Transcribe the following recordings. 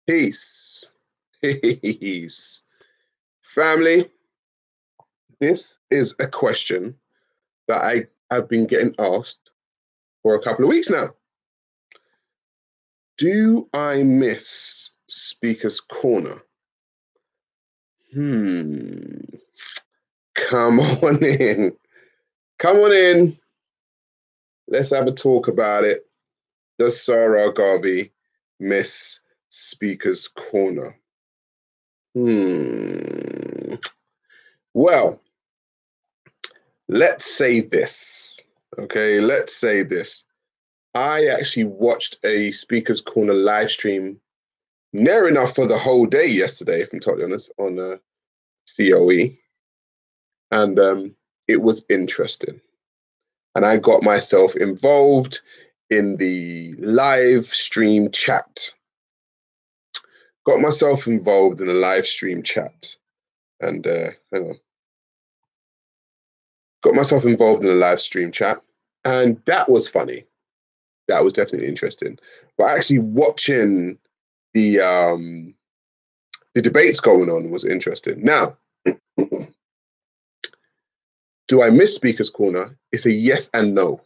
Peace. Peace. Family, this is a question that I have been getting asked for a couple of weeks now. Do I miss Speaker's Corner? Come on in. Come on in. Let's have a talk about it. Does Sarah Garvey miss Speaker's Corner? Well, let's say this. Okay, let's say this. I actually watched a Speaker's Corner live stream near enough for the whole day yesterday, if I'm totally honest, on COE. And it was interesting. And I got myself involved in the live stream chat. And hang on. Got myself involved in a live stream chat. And that was funny. That was definitely interesting. But actually watching the debates going on was interesting. Now, do I miss Speaker's Corner? It's a yes and no.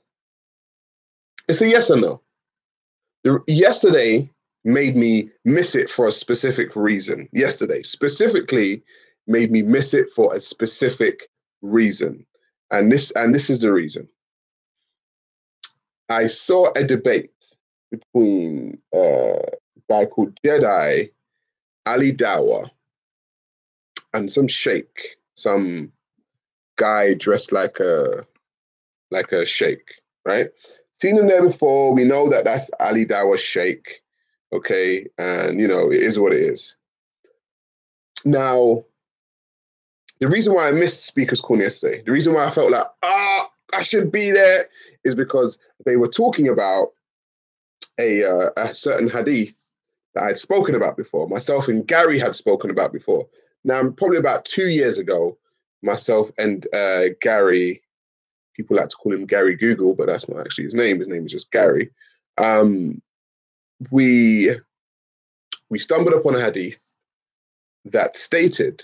It's a yes and no. Yesterday made me miss it for a specific reason. Yesterday specifically made me miss it for a specific reason. And this is the reason. I saw a debate between a guy called Jedi Ali Dawa and some sheikh, some guy dressed like a sheikh, right? Seen him there before. We know that that's Ali Dawa sheikh, okay? And, it is what it is. Now, the reason why I missed Speaker's Corner yesterday, the reason why I felt like, I should be there, is because they were talking about a certain hadith that I'd spoken about before. Myself and Gary had spoken about before. Now, probably about 2 years ago, myself and Gary, people like to call him Gary Google, but that's not actually his name. His name is just Gary. We stumbled upon a hadith that stated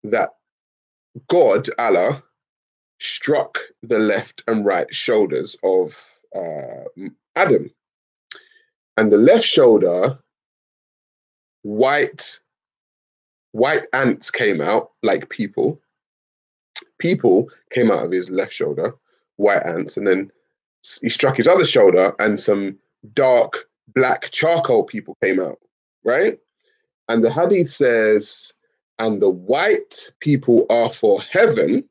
that God, Allah, struck the left and right shoulders of Adam. And the left shoulder, white ants came out like people. People came out of his left shoulder, white ants, and then he struck his other shoulder and some dark black charcoal people came out, right? And the hadith says, and the white people are for heaven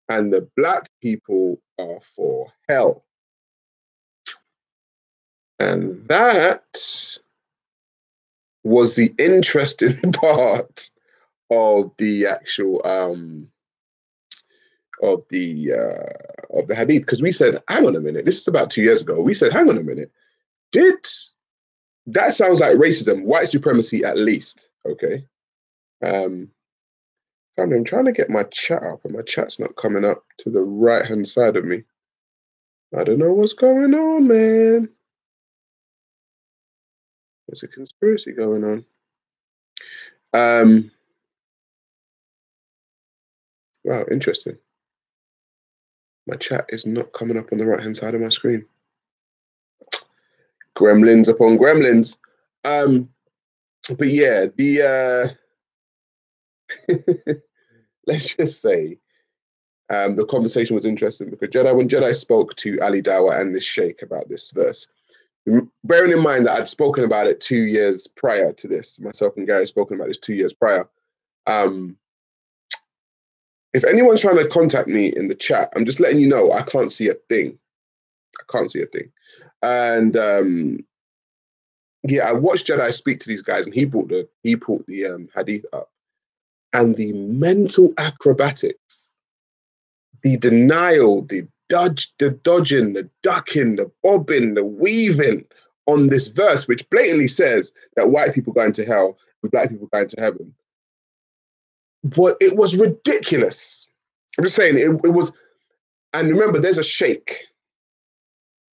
and the black people are for hell. And that was the interesting part of the actual of the hadith, because we said, hang on a minute, this is about 2 years ago. We said, hang on a minute, that sounds like racism, white supremacy at least, okay? I'm trying to get my chat up, and my chat's not coming up to the right-hand side of me. I don't know what's going on, man. There's a conspiracy going on. Wow, interesting. My chat is not coming up on the right-hand side of my screen. Gremlins upon gremlins. But yeah, let's just say the conversation was interesting because when Jedi spoke to Ali Dawa and this sheikh about this verse, bearing in mind that I'd spoken about it 2 years prior to this, myself and Gary had spoken about this 2 years prior. If anyone's trying to contact me in the chat, I'm just letting you know I can't see a thing. And yeah, I watched Jedi speak to these guys, and he brought the hadith up, and the mental acrobatics, the denial, the dodging, the ducking, the bobbing, the weaving on this verse, which blatantly says that white people go into hell and black people go into heaven. But it was ridiculous. I'm just saying it was. And remember, there's a sheikh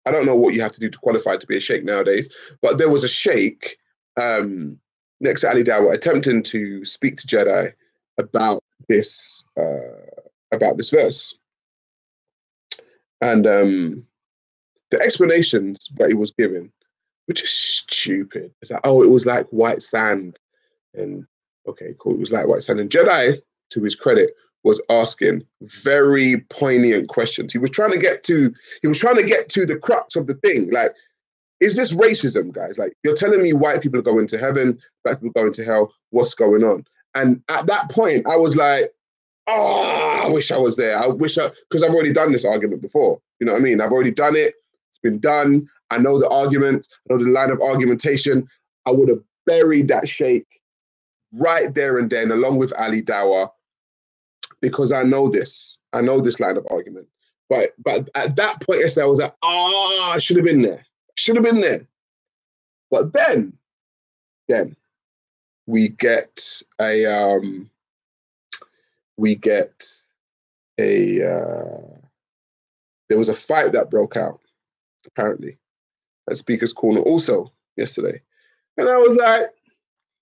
I don't know what you have to do to qualify to be a sheikh nowadays, but there was a sheikh next to Ali Dawah attempting to speak to Jedi about this verse. And the explanations that he was giving were just stupid. It's like, oh, it was like white sand. And okay, cool, it was like white sand. And Jedi, to his credit, was asking very poignant questions. He was trying to get to the crux of the thing. Like, is this racism, guys? Like, you're telling me white people are going to heaven, black people are going to hell. What's going on? And at that point, I was like, oh, I wish I was there. Because I've already done this argument before. You know what I mean? I've already done it. It's been done. I know the argument. I know the line of argumentation. I would have buried that sheikh right there and then, along with Ali Dawah, because I know this. I know this line of argument. But at that point, I was like, I should have been there. Should have been there. But then we get a there was a fight that broke out, apparently, at Speaker's Corner also yesterday. And I was like,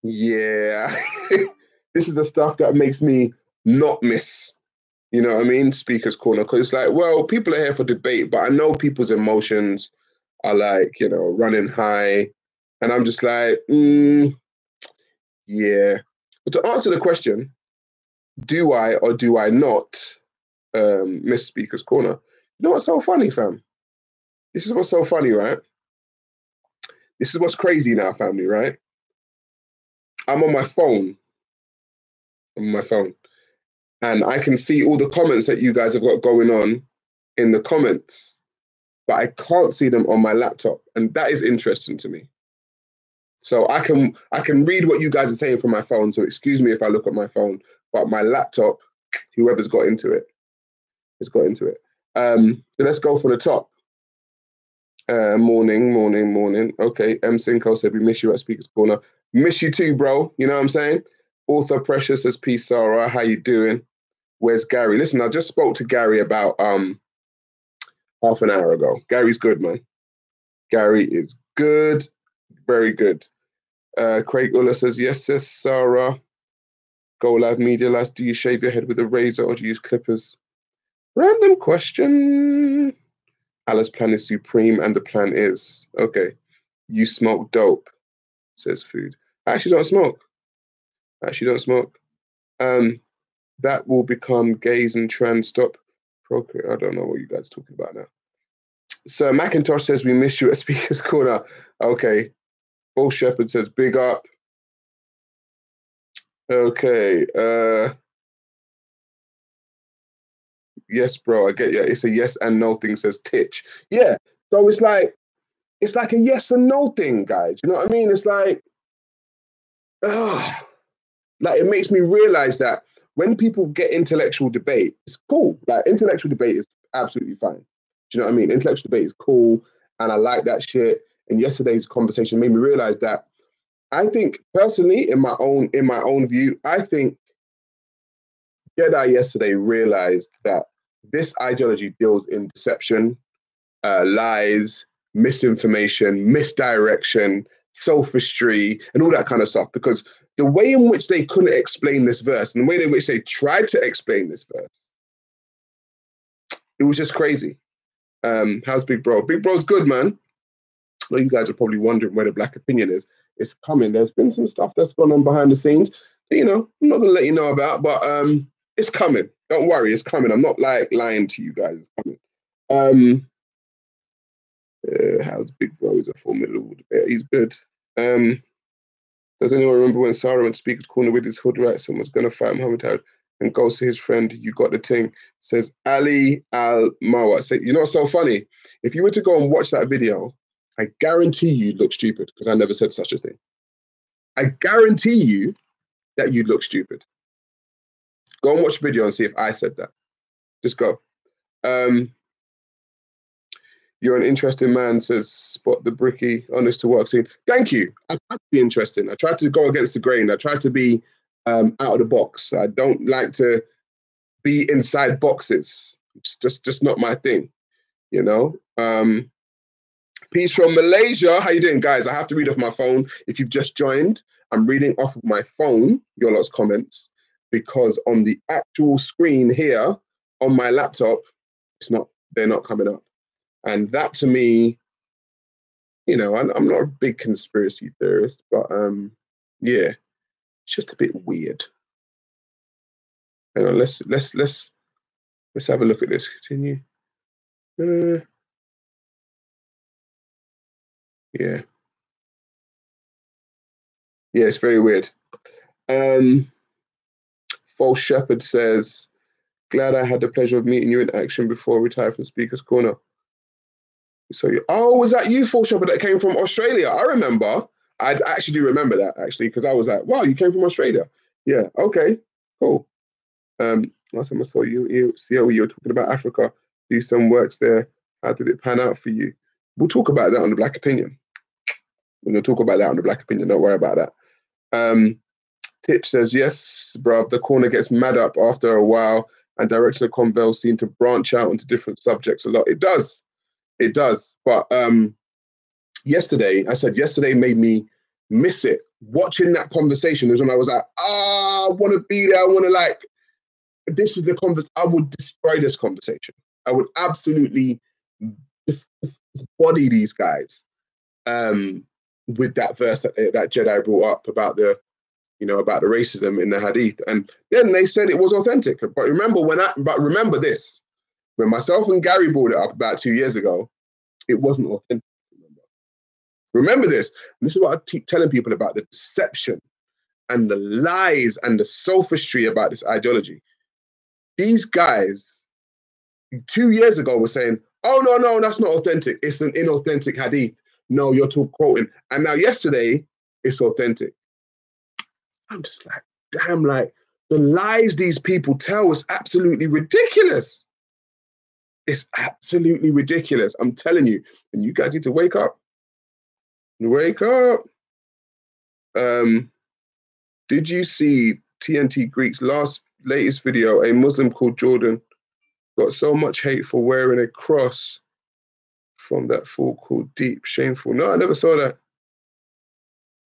yeah, this is the stuff that makes me not miss, you know what I mean, Speaker's Corner. Because it's like, well, people are here for debate, but I know people's emotions are like, you know, running high. And I'm just like, yeah. But to answer the question, do I or do I not miss Speaker's Corner? You know what's so funny, fam? This is what's so funny, right? This is what's crazy now, family, right? I'm on my phone. And I can see all the comments that you guys have got going on in the comments, but I can't see them on my laptop. And that is interesting to me. So I can read what you guys are saying from my phone. So excuse me if I look at my phone, but my laptop, whoever's got into it, has got into it. So let's go for the top. Morning. Okay, M. Cinco said, we miss you at Speaker's Corner. Miss you too, bro. You know what I'm saying? Author Precious says, peace, Sarah. How you doing? Where's Gary? Listen, I just spoke to Gary about half an hour ago. Gary's good, man. Gary is good. Very good. Craig Ulla says, yes, Sarah. Go Live Media Life. Do you shave your head with a razor or do you use clippers? Random question. Allah's plan is supreme and the plan is, okay, you smoke dope, says Food. I actually don't smoke. That will become gays and trans. Stop procreate. I don't know what you guys are talking about now. Sir Macintosh says, we miss you at Speaker's Corner. Okay. Bull Shepherd says, big up. Okay. Yes, bro, I get you. It's a yes and no thing, says Titch. Yeah. So it's like a yes and no thing, guys. You know what I mean? It's like it makes me realize that when people get intellectual debate, it's cool. Like, intellectual debate is absolutely fine. Do you know what I mean? Intellectual debate is cool, and I like that shit. And yesterday's conversation made me realize that I think personally, in my own view, I think Jedi yesterday realized that this ideology deals in deception, lies, misinformation, misdirection, sophistry, and all that kind of stuff. Because the way in which they couldn't explain this verse and the way in which they tried to explain this verse, it was just crazy. How's Big Bro? Big Bro's good, man. Well, you guys are probably wondering where the Black Opinion is. It's coming. There's been some stuff that's gone on behind the scenes. You know, I'm not going to let you know about, but it's coming. Don't worry, it's coming. I'm not lying to you guys. It's coming. How's Big Bro? He's a formidable debater. He's good. Does anyone remember when Sarah went to Speaker's Corner with his hood right? Someone's going to fight Muhammad Ali and goes to his friend, you got the ting, says Ali Al-Mawa. So, you know what's so funny? If you were to go and watch that video, I guarantee you'd look stupid because I never said such a thing. I guarantee you that you'd look stupid. Go and watch the video and see if I said that. Just go. You're an interesting man, says Spot the Bricky, honest to work scene. Thank you. I try to be interesting. I try to go against the grain. I try to be out of the box. I don't like to be inside boxes. It's just not my thing, you know? Peace from Malaysia. How you doing, guys? I have to read off my phone. If you've just joined, I'm reading off of my phone your lot's comments because on the actual screen here on my laptop, they're not coming up. And that to me, you know, I'm not a big conspiracy theorist, but yeah, it's just a bit weird. Hang on, let's have a look at this. Continue. Yeah. Yeah, it's very weird. False Shepherd says, glad I had the pleasure of meeting you in action before I retired from Speaker's Corner. So, was that you, False Shepherd, that came from Australia? I remember. I actually do remember that, actually, because I was like, wow, you came from Australia. Yeah, okay, cool. Last time I saw you were talking about Africa, do some works there. How did it pan out for you? We'll talk about that on the Black Opinion. We're going to talk about that on the Black Opinion. Don't worry about that. Titch says, yes, bruv, the corner gets mad up after a while and directional convos seem to branch out into different subjects a lot. It does. But yesterday made me miss it. Watching that conversation is when I was like, I want to be there. I want to this is the conversation. I would destroy this conversation. I would absolutely just body these guys with that verse that Jedi brought up about the racism in the Hadith, and then they said it was authentic. But remember this: when myself and Gary brought it up about 2 years ago, it wasn't authentic. Remember this. And this is what I keep telling people about the deception and the lies and the sophistry about this ideology. These guys 2 years ago were saying, "Oh no, that's not authentic. It's an inauthentic Hadith. No, you're quoting." And now yesterday, it's authentic. I'm just like, damn, like the lies these people tell is absolutely ridiculous. It's absolutely ridiculous. I'm telling you. And you guys need to wake up. Wake up. Did you see TNT Greek's latest video? A Muslim called Jordan got so much hate for wearing a cross from that fool called Deep. Shameful. No, I never saw that.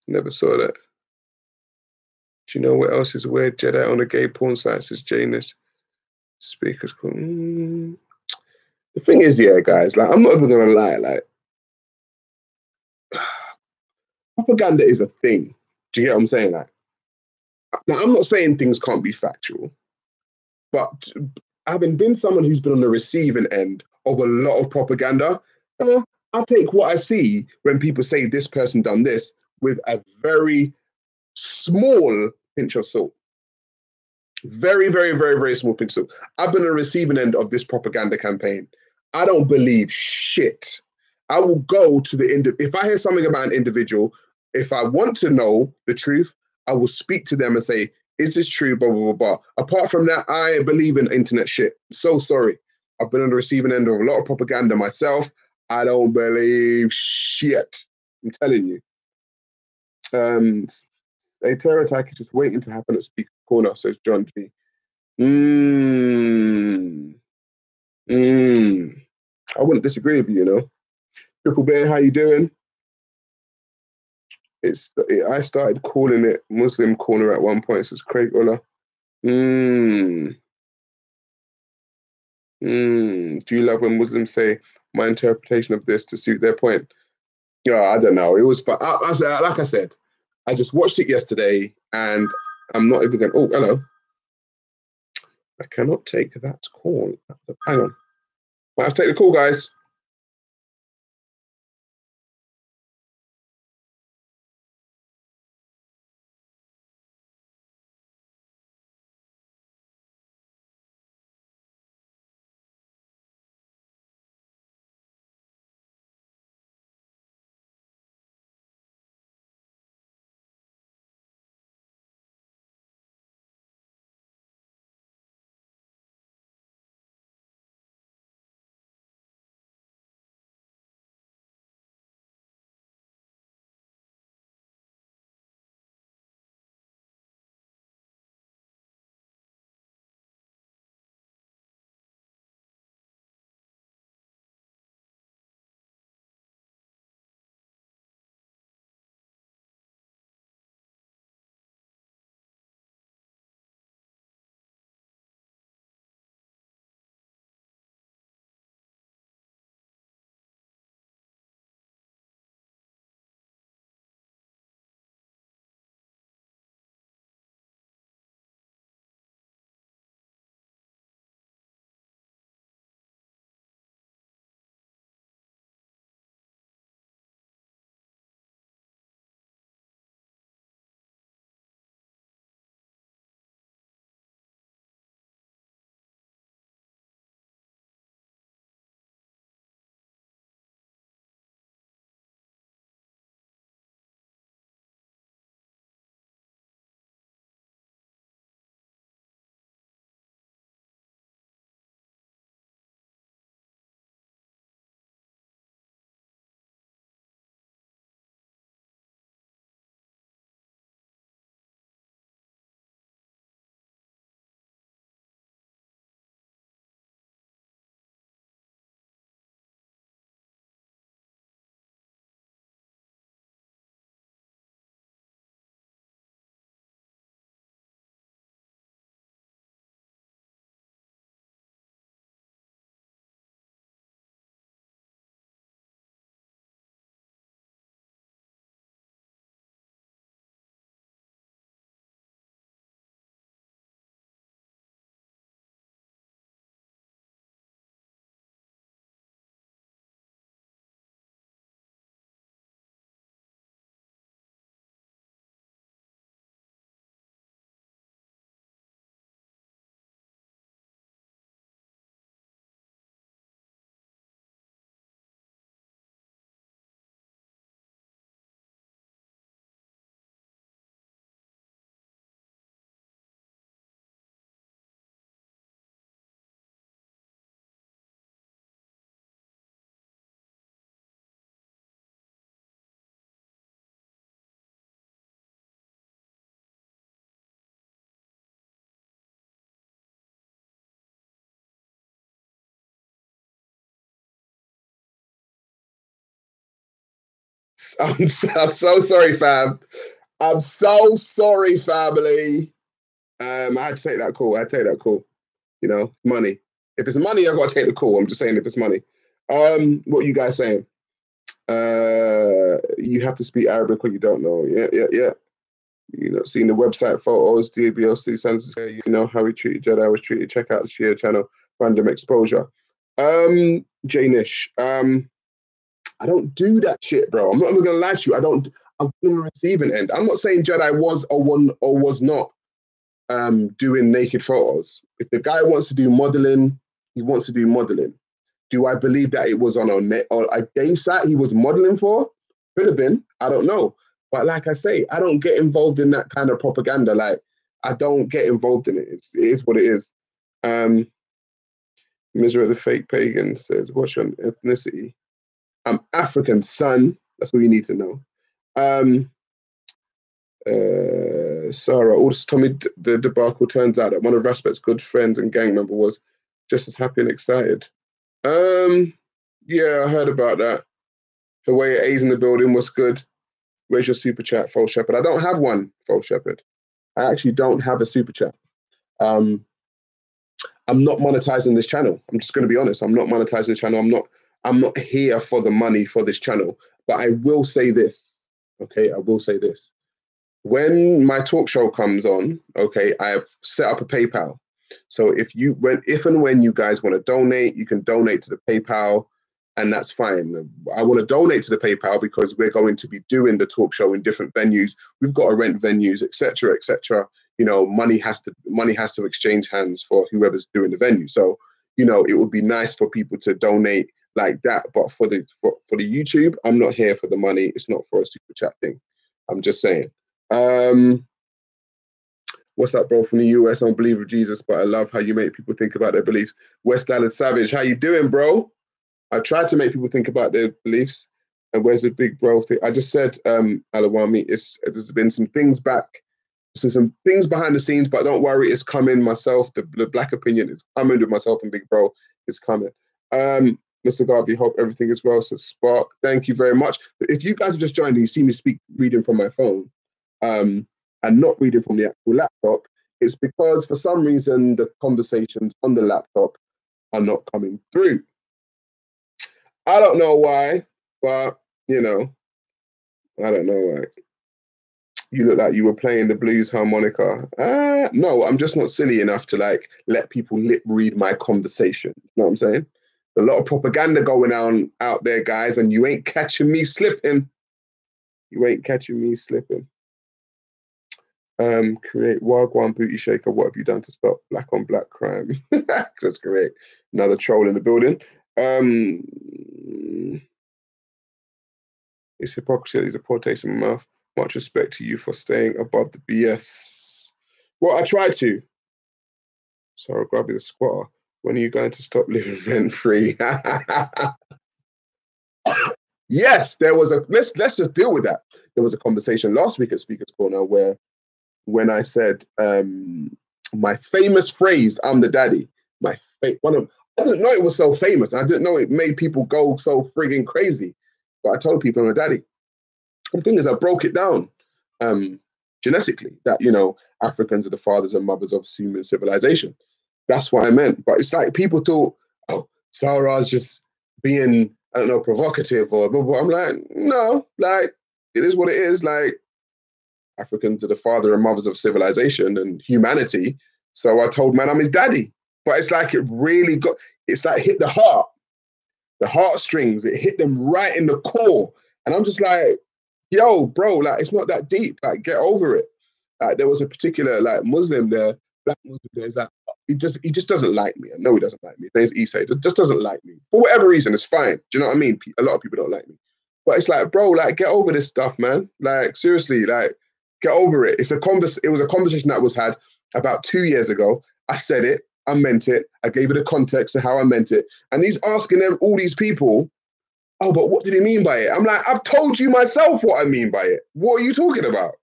Never saw that. Do you know what else is weird? Jedi on a gay porn site says Janus. Speakers called. The thing is, yeah, guys, like I'm not even gonna lie, like propaganda is a thing. Do you get what I'm saying? Like, now I'm not saying things can't be factual, but having been someone who's been on the receiving end of a lot of propaganda, I take what I see when people say this person done this with a very small pinch of salt. Very, very, very, very small pinch of salt. I've been on the receiving end of this propaganda campaign. I don't believe shit. I will go to the if I hear something about an individual, if I want to know the truth, I will speak to them and say, is this true? Blah, blah, blah, blah. Apart from that, I believe in internet shit. So sorry. I've been on the receiving end of a lot of propaganda myself. I don't believe shit. I'm telling you. A terror attack is just waiting to happen at Speaker Corner, says John G. I wouldn't disagree with you, you know. Triple Bear, how you doing? I started calling it Muslim Corner at one point, says Craig Ola. Do you love when Muslims say my interpretation of this to suit their point? Yeah, I don't know. It was fun. Like I said, I just watched it yesterday and I'm not even going, oh, hello. I cannot take that call. Hang on. I have to take the call, guys. I'm so sorry, fam. I'm so sorry, family. I had to take that call. You know, money. If it's money, I gotta take the call. I'm just saying if it's money. What are you guys saying? You have to speak Arabic or you don't know. Yeah. You know, seeing the website photos, DBLC sentences, you know how we treated Jedi was treated. Check out the Shia channel, random exposure. Janish, I don't do that shit, bro. I'm not even gonna lie to you. I'm on the receiving end. I'm not saying Jedi was or was not doing naked photos. If the guy wants to do modeling, he wants to do modeling. Do I believe that it was on a gay site he was modeling for? Could have been. I don't know. But like I say, I don't get involved in that kind of propaganda. Like, I don't get involved in it. It is what it is. Misery the fake pagan says, what's your ethnicity? I'm African, son. That's all you need to know. Sarah, also Tommy the debacle turns out that one of Raspet's good friends and gang member was just as happy and excited. Yeah, I heard about that. The way A's in the building was good. Where's your super chat, False Shepherd? I don't have one, False Shepherd. I actually don't have a super chat. I'm not monetizing this channel. I'm just going to be honest. I'm not monetizing the channel. I'm not here for the money for this channel. But I will say this. Okay, I will say this. When my talk show comes on, okay, I have set up a PayPal. So if and when you guys want to donate, you can donate to the PayPal, and that's fine. I want to donate to the PayPal because we're going to be doing the talk show in different venues. We've got to rent venues, etc., etc. You know, money has to exchange hands for whoever's doing the venue. So, you know, it would be nice for people to donate like that. But for the YouTube, I'm not here for the money. It's not for a super chat thing. I'm just saying. What's up, bro, from the US? I don't believe in Jesus, but I love how you make people think about their beliefs. West Island Savage, how you doing, bro? I tried to make people think about their beliefs. And where's the big bro thing? I just said, Alawami, there's been some things some things behind the scenes, but don't worry, it's coming. Myself, the black opinion is coming with myself and big bro is coming. Mr. Garvey, hope everything is well. Says Spark, thank you very much. If you guys have just joined and you see me reading from my phone, and not reading from the actual laptop, it's because for some reason the conversations on the laptop are not coming through. I don't know why, but you know, I don't know why. You look like you were playing the blues harmonica. No, I'm just not silly enough to like let people lip read my conversation. You know what I'm saying? A lot of propaganda going on out there, guys, and you ain't catching me slipping. You ain't catching me slipping. Create Wagwan Booty Shaker. What have you done to stop black on black crime? That's great. Another troll in the building. It's hypocrisy. There's a poor taste in my mouth. Much respect to you for staying above the BS. Well, I try to. Sorry, grab the squatter. When are you going to stop living rent free? Yes, there was a. Let's just deal with that. There was a conversation last week at Speaker's Corner where, when I said my famous phrase, "I'm the daddy." I didn't know it was so famous. I didn't know it made people go so frigging crazy. But I told people I'm a daddy. The thing is, I broke it down genetically, that, you know, Africans are the fathers and mothers of human civilization. That's what I meant. But it's like people thought, oh, Sarah's just being, I don't know, provocative or blah, blah. I'm like, no, like, it is what it is. Like, Africans are the father and mothers of civilization and humanity. So I told man I'm his daddy. But it's like it really it's like hit the heartstrings. It hit them right in the core. And I'm just like, yo, bro, like, it's not that deep. Like, get over it. Like, there was a particular, like, Muslim there, black Muslim there, is like, he just doesn't like me. I know he doesn't like me. His name's Isa. He just doesn't like me. For whatever reason, it's fine. Do you know what I mean? A lot of people don't like me. But it's like, bro, like, get over this stuff, man. Like, seriously, like, get over it. It was a conversation that was had about 2 years ago. I said it. I meant it. I gave it a context of how I meant it. And he's asking all these people, oh, but what did he mean by it? I'm like, I've told you myself what I mean by it. What are you talking about?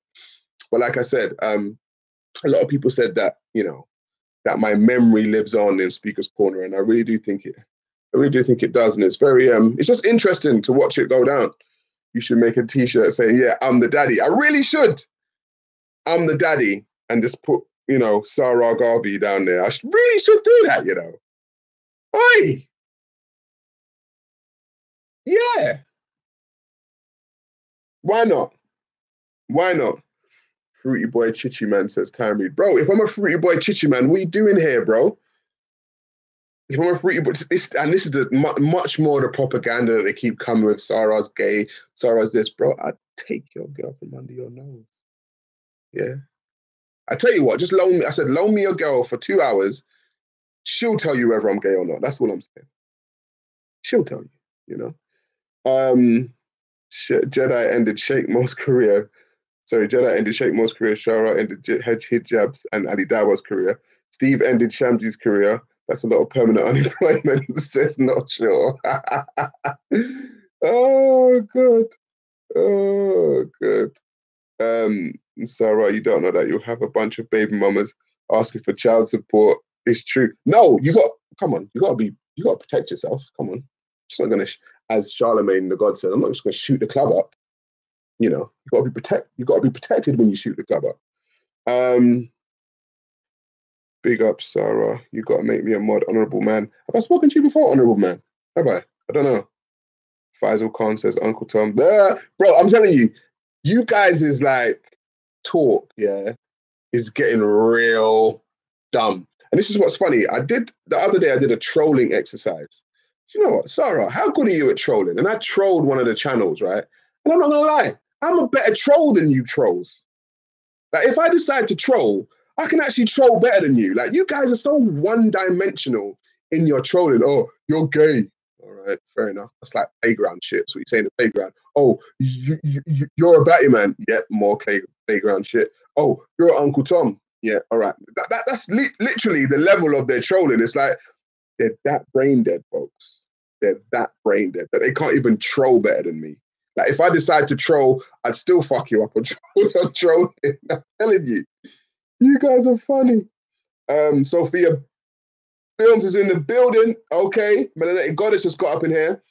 But like I said, a lot of people said that, you know, that my memory lives on in Speaker's Corner. And I really do think it does. And it's very, it's just interesting to watch it go down. You should make a t-shirt saying, yeah, I'm the daddy. I really should. I'm the daddy. And just put, you know, Sarah Garvey down there. Really should do that, you know. Oi! Yeah. Why not? Why not? Fruity Boy Chichi Man, says Time Reed. Bro, if I'm a Fruity Boy Chichi Man, what are you doing here, bro? If I'm a Fruity Boy, and this is the much more the propaganda that they keep coming with. Sarah's gay, Sarah's this, bro. I'd take your girl from under your nose. Yeah. I tell you what, just loan me. I said, loan me your girl for 2 hours. She'll tell you whether I'm gay or not. That's what I'm saying. She'll tell you, you know. Jedi ended Sheikh Mo's career. Sorry, Jedi ended Sheikh Mo's career. Shara ended Hijab's and Ali Dawa's career. Steve ended Shamji's career. That's a lot of permanent unemployment. Says not sure. Oh, good. Oh, good. Sarah, you don't know that you'll have a bunch of baby mamas asking for child support. It's true. No, come on, you gotta protect yourself. Come on. It's not gonna, as Charlemagne the God said, I'm not just gonna shoot the club up. You know, you gotta be protected when you shoot the club up. Big up, Sarah. You gotta make me a mod, honorable man. Have I spoken to you before, honorable man? Have I? I don't know. Faisal Khan says, Uncle Tom. Bro, I'm telling you, you guys is like talk, yeah, is getting real dumb. And this is what's funny. The other day I did a trolling exercise. You know what, Sarah, how good are you at trolling? And I trolled one of the channels, right? And I'm not gonna lie, I'm a better troll than you trolls. Like if I decide to troll, I can actually troll better than you. Like you guys are so one-dimensional in your trolling. Oh, you're gay. All right, fair enough. That's like playground shit. That's what you say in the playground. Oh, you're a batty man. Yeah, more playground shit. Oh, you're Uncle Tom. Yeah, all right. That's literally the level of their trolling. It's like they're that brain dead, folks. They're that brain dead that they can't even troll better than me. Like if I decide to troll, I'd still fuck you up on trolling. I'm telling you, you guys are funny. Sophia Films is in the building. Okay, Melanated Goddess just got up in here.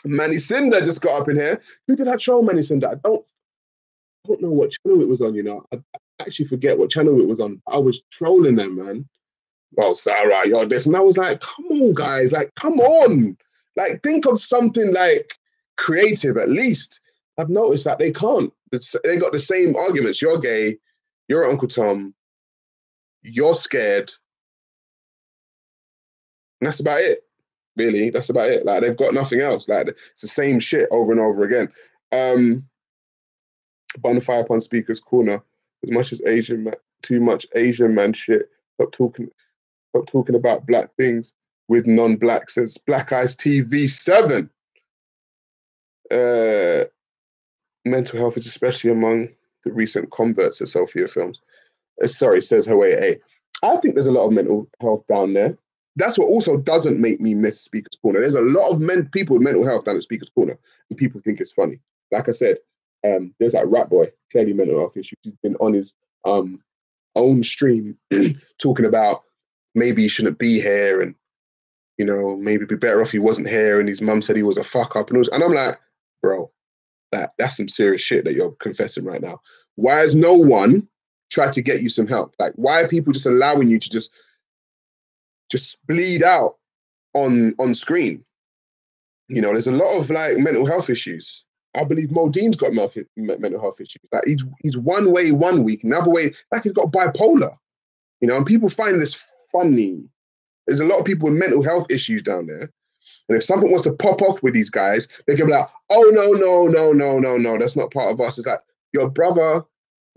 Manny Cinder just got up in here. Who did I troll, Manny Cinder? I don't know what channel it was on. You know, I actually forget what channel it was on. I was trolling them, man. Oh, Sarah, you're this, and I was like, come on, guys, like, come on, like, think of something like creative at least. I've noticed that they can't. They got the same arguments. You're gay. You're Uncle Tom. You're scared. And that's about it. Really, that's about it. Like they've got nothing else. Like it's the same shit over and over again. Bonfire upon Speaker's Corner. As much as too much Asian man shit. Stop talking about black things with non-blacks. Says Black Eyes TV 7. Mental health is especially among the recent converts of Sophia Films. Says Hawaii A. I think there's a lot of mental health down there. That's what also doesn't make me miss Speaker's Corner. There's a lot of people with mental health down at Speaker's Corner, and people think it's funny. Like I said, there's that rap boy, clearly mental health issues. He's been on his own stream talking about maybe he shouldn't be here, and you know maybe it'd be better if he wasn't here. And his mum said he was a fuck up, and I'm like, bro, that's some serious shit that you're confessing right now. Why has no one tried to get you some help? Like, why are people just allowing you to just bleed out on screen? You know, there's a lot of like mental health issues. I believe Modine's got mental health issues. Like he's one way one week, another way, like he's got bipolar. You know, and people find this funny. There's a lot of people with mental health issues down there. And if something wants to pop off with these guys, they can be like, oh, no, that's not part of us. It's like, your brother,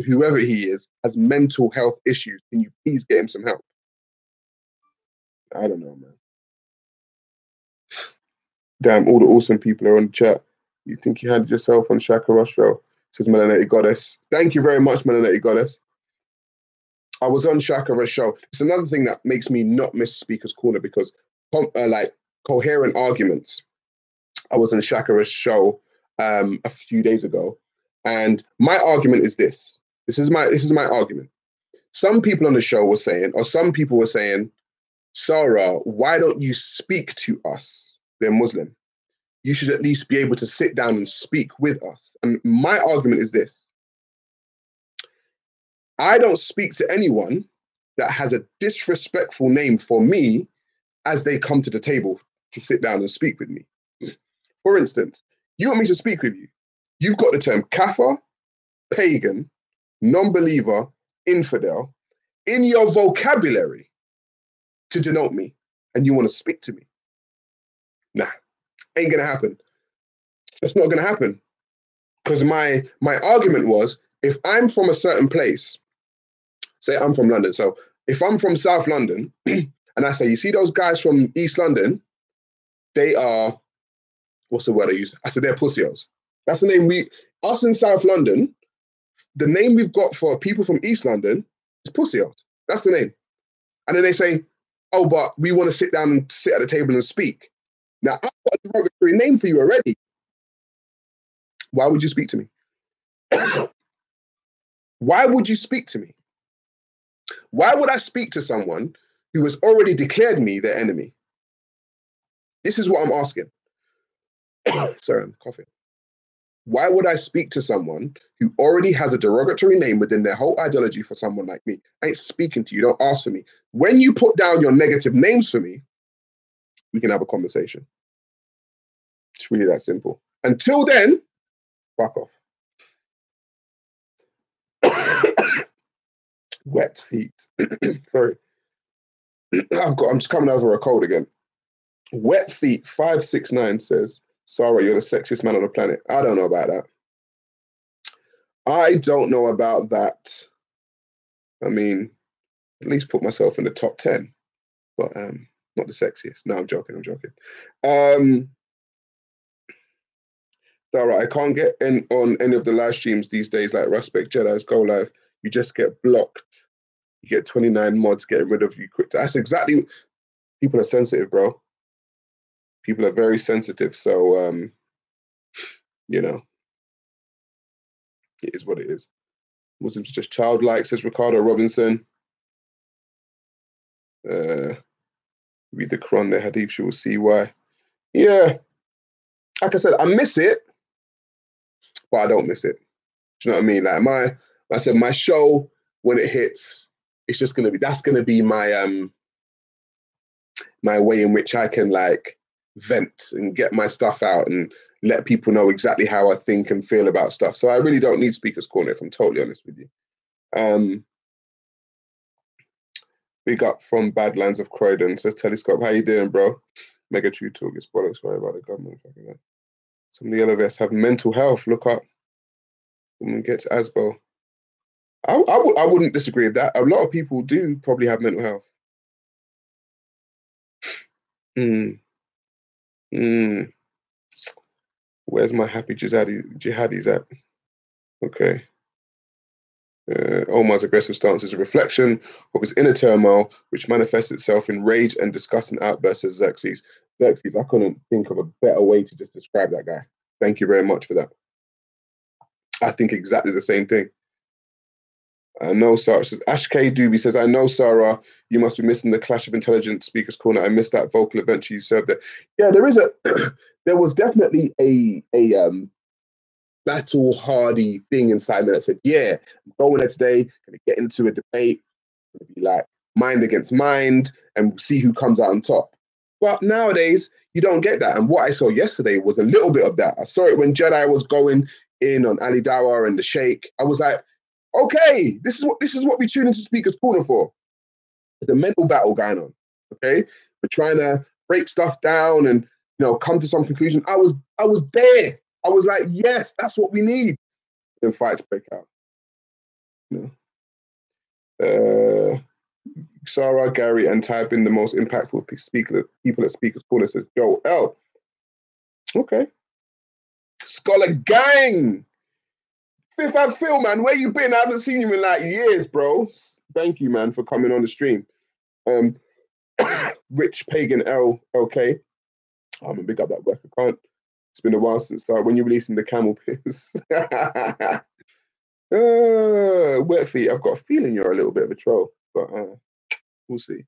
whoever he is, has mental health issues. Can you please get him some help? I don't know, man. Damn, all the awesome people are on the chat. You think you had yourself on Shaka Rushrow, says Melanated Goddess. Thank you very much, Melanated Goddess. I was on Shaka Rushrow. It's another thing that makes me not miss Speaker's Corner because like coherent arguments. I was on Shakira's show a few days ago, and my argument is this. This is my argument. Some people on the show were saying, Sarah, why don't you speak to us? They're Muslim. you should at least be able to sit down and speak with us. And my argument is this. I don't speak to anyone that has a disrespectful name for me as they come to the table to sit down and speak with me. For instance, you want me to speak with you. You've got the term kafir, pagan, non-believer, infidel in your vocabulary to denote me, and you want to speak to me. Nah, ain't gonna happen. That's not gonna happen. Because my argument was, if I'm from a certain place, say I'm from London. So if I'm from South London and I say, you see those guys from East London, they are, what's the word I use? I said, they're pussios. That's the name us in South London, the name we've got for people from East London is pussios. That's the name. And then they say, oh, but we want to sit down and sit at the table and speak. Now, I've got a derogatory name for you already. Why would you speak to me? Why would you speak to me? Why would I speak to someone who has already declared me their enemy? This is what I'm asking. Sorry, I'm coughing. Why would I speak to someone who already has a derogatory name within their whole ideology for someone like me? I ain't speaking to you. Don't ask for me. When you put down your negative names for me, we can have a conversation. It's really that simple. Until then, fuck off. Wet feet. Sorry. I'm just coming over a cold again. Wet feet 569 says, Sarah, you're the sexiest man on the planet. I don't know about that. I don't know about that. I mean, at least put myself in the top 10, but not the sexiest. No, I'm joking. Sarah, I can't get on any of the live streams these days, like Respect Jedi's Go Live. You just get blocked. You get 29 mods getting rid of you quick. That's exactly, people are sensitive, bro. People are very sensitive. So, you know, it is what it is. Muslims are just childlike, says Ricardo Robinson. Read the Quran, the Hadith, you will see why. Yeah, like I said, I miss it, but I don't miss it. Do you know what I mean? Like I said, my show, when it hits, it's just that's gonna be my my way in which I can like vent and get my stuff out and let people know exactly how I think and feel about stuff. So I really don't need Speaker's Corner, if I'm totally honest with you. Big up from Badlands of Croydon, says Telescope. How you doing, bro? Mega True Talk is bollocks. Worry about the government. Some of the LFS have mental health. Look up. Woman gets ASBO. I wouldn't disagree with that. A lot of people do probably have mental health. Where's my happy jihadis at? Okay. Omar's aggressive stance is a reflection of his inner turmoil, which manifests itself in rage and disgusting outbursts as Xerxes. Xerxes, I couldn't think of a better way to just describe that guy. Thank you very much for that. I think exactly the same thing. I know Sarah says, Ash K. Doobie says, I know, Sarah, you must be missing the Clash of Intelligence Speakers Corner. I missed that vocal event you served there. Yeah, there was definitely a battle hardy thing inside me that said, yeah, I'm going there today, gonna get into a debate, gonna be like mind against mind and see who comes out on top. But nowadays, you don't get that. And what I saw yesterday was a little bit of that. I saw it when Jedi was going in on Ali Dawah and the Sheikh. I was like, okay, this is what we tune into Speaker's Corner for. There's a mental battle going on. Okay, we're trying to break stuff down and come to some conclusion. I was there. I was like, yes, that's what we need. Then fights break out. Sarah, Gary, and type in the most impactful people at Speaker's Corner, says Joe L. Okay. Scholar Gang. Fifth and Phil, man, where you been? I haven't seen you in like years, bro. Thank you, man, for coming on the stream. Rich Pagan LK. I'm gonna big up that work account. It's been a while since when you're releasing the camel piss. Wet feet. I've got a feeling you're a little bit of a troll, but we'll see.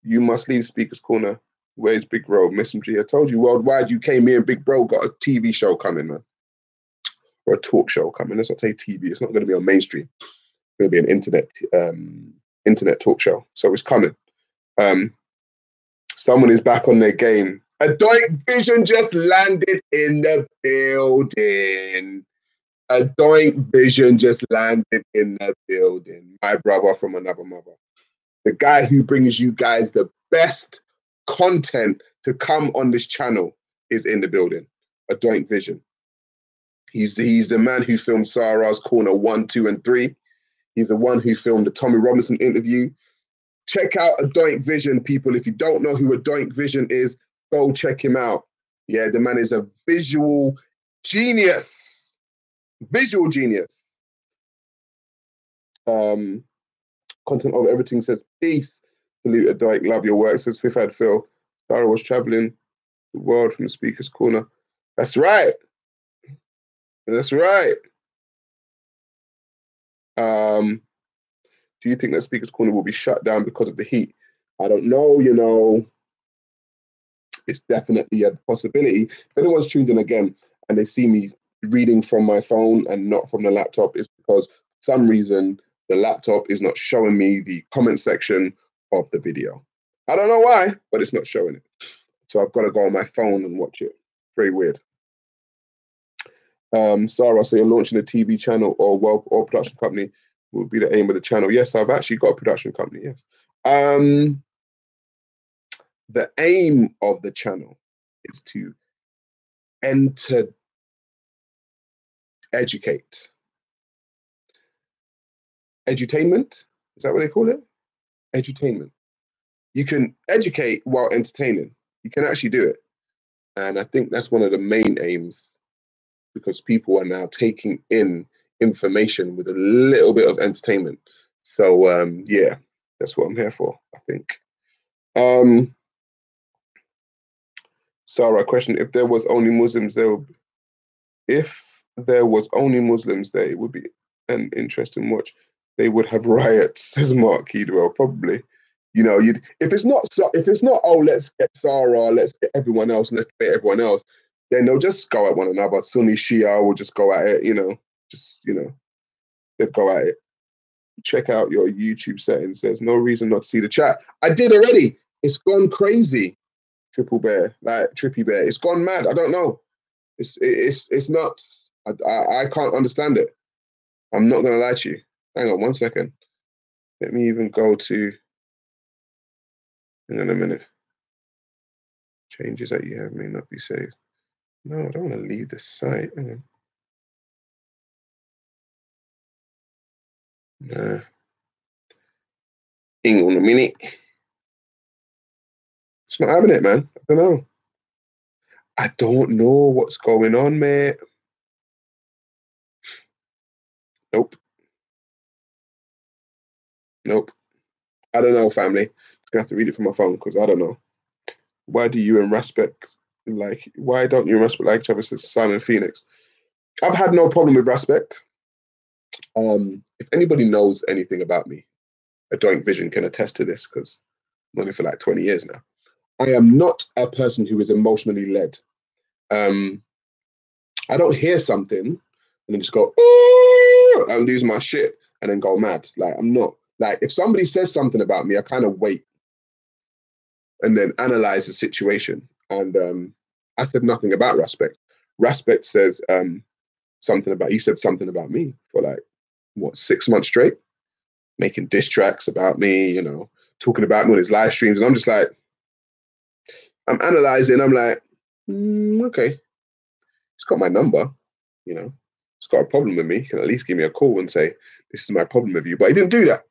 You must leave Speaker's Corner. Where's Big Bro? Miss him, G. I told you worldwide you came here and Big Bro got a TV show coming, man. Or a talk show coming. Let's not say TV. It's not going to be on mainstream. It's going to be an internet talk show. So it's coming. Someone is back on their game. A Doink Vision just landed in the building. A Doink Vision just landed in the building. My brother from another mother. The guy who brings you guys the best content to come on this channel is in the building. A Doink Vision. He's the man who filmed Sarah's Corner 1, 2, and 3. He's the one who filmed the Tommy Robinson interview. Check out A Doink Vision, people. If you don't know who A Doink Vision is, go check him out. Yeah, the man is a visual genius. Visual genius. Content of everything says peace. Salute A Doink. Love your work. Says Fifth Ad Phil. Sarah was traveling the world from the Speaker's Corner. That's right. That's right. Do you think that Speaker's Corner will be shut down because of the heat? I don't know, you know. It's definitely a possibility. If anyone's tuned in again and they see me reading from my phone and not from the laptop, it's because for some reason the laptop is not showing me the comment section of the video. I don't know why, but it's not showing it. So I've got to go on my phone and watch it. Very weird. Sarah, so you're launching a TV channel or production company will be the aim of the channel. Yes, I've actually got a production company, yes. The aim of the channel is to educate. Edutainment? Is that what they call it? Edutainment. You can educate while entertaining. You can actually do it. And I think that's one of the main aims, because people are now taking in information with a little bit of entertainment. So yeah, that's what I'm here for, I think. Sarah, question: if there was only Muslims, there would be an interesting watch. They would have riots, says Mark Heedwell. Probably, you know, if it's not oh, let's get Sarah, let's get everyone else, let's debate everyone else, then they'll just go at one another. Sunni Shia will just go at it, they'd go at it. Check out your YouTube settings. There's no reason not to see the chat. I did already. It's gone crazy. Trippy Bear. It's gone mad. I don't know. It's nuts. I can't understand it. I'm not gonna lie to you. Hang on 1 second. Let me even go to. Hang on a minute. Changes that you have may not be saved. No, I don't want to leave the site. Hang on. Nah. Hang on a minute. It's not having it, man. I don't know. I don't know what's going on, mate. Nope. I don't know, family. I'm gonna have to read it from my phone because I don't know. Why don't you and Respect like each other, says Simon Phoenix? I've had no problem with Respect. If anybody knows anything about me, A Doink Vision can attest to this because I'm on it for like 20 years now. I am not a person who is emotionally led. I don't hear something and then just go, oh, and lose my shit and then go mad. Like, I'm not. Like, if somebody says something about me, I kind of wait and then analyze the situation. And I said nothing about Respect. Respect says he said something about me for like, 6 months straight, making diss tracks about me, talking about me on his live streams. And I'm just like, I'm analyzing. I'm like, okay, he's got my number, he's got a problem with me. He can at least give me a call and say, this is my problem with you. But he didn't do that.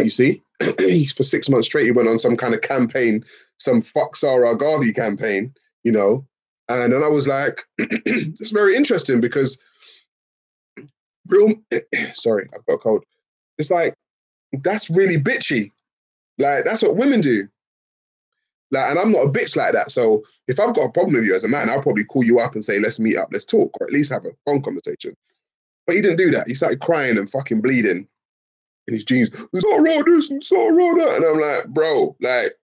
You see. For 6 months straight, he went on some kind of campaign, some fuck Sarah Garvey campaign, and then I was like, it's very interesting because sorry, I've got a cold. It's like, that's really bitchy. Like, that's what women do. Like, and I'm not a bitch like that. So if I've got a problem with you as a man, I'll probably call you up and say, let's meet up, let's talk, or at least have a phone conversation. But he didn't do that. He started crying and fucking bleeding in his jeans. It's not raw this and it's not raw that. And I'm like, bro, like,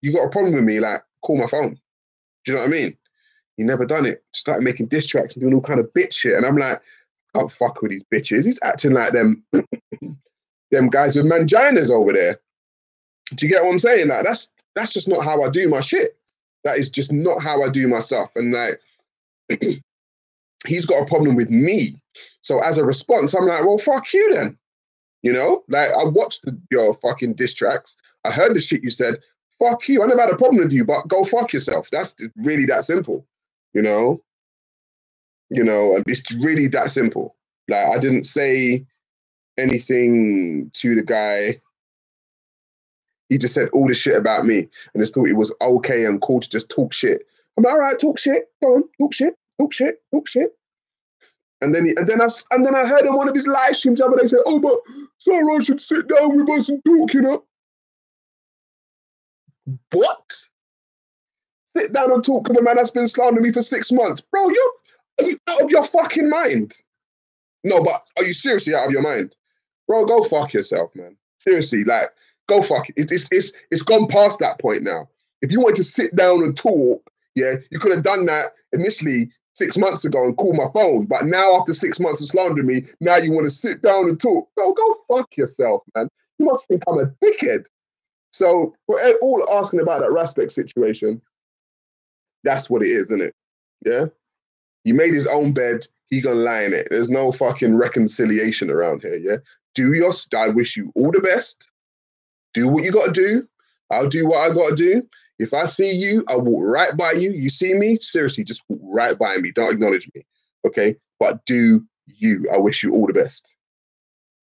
You got a problem with me, like, call my phone. Do you know what I mean? He never done it. Started making diss tracks and doing all kind of bitch shit. And I'm like, I can't fuck with these bitches. He's acting like them guys with manginas over there. Do you get what I'm saying? Like, that's just not how I do my shit. That is just not how I do my stuff. And like, he's got a problem with me. So as a response, I'm like, well, fuck you then. You know, like, I watched your fucking diss tracks. I heard the shit you said. Fuck you. I never had a problem with you, but go fuck yourself. That's really that simple. You know, it's really that simple. Like, I didn't say anything to the guy. He just said all the shit about me and just thought it was okay and cool to just talk shit. I'm like, all right, talk shit. Go on, talk shit, talk shit, talk shit. And then I heard on one of his live streams the other day say, oh, but Sarah should sit down with us and talk, you know. What? Sit down and talk with a man that's been slandering me for 6 months. Bro, are you out of your fucking mind? No, but are you seriously out of your mind? Bro, go fuck yourself, man. Seriously, like, go fuck it. It's gone past that point now. If you wanted to sit down and talk, yeah, you could have done that initially 6 months ago and called my phone. But now, after 6 months of slandering me, now you want to sit down and talk. Bro, go fuck yourself, man. You must think I'm a dickhead. So we're all asking about that Raspek situation. That's what it is, isn't it? Yeah? He made his own bed. He gonna lie in it. There's no fucking reconciliation around here, yeah? I wish you all the best. Do what you gotta do. I'll do what I gotta do. If I see you, I'll walk right by you. You see me? Seriously, just walk right by me. Don't acknowledge me, okay? But do you. I wish you all the best.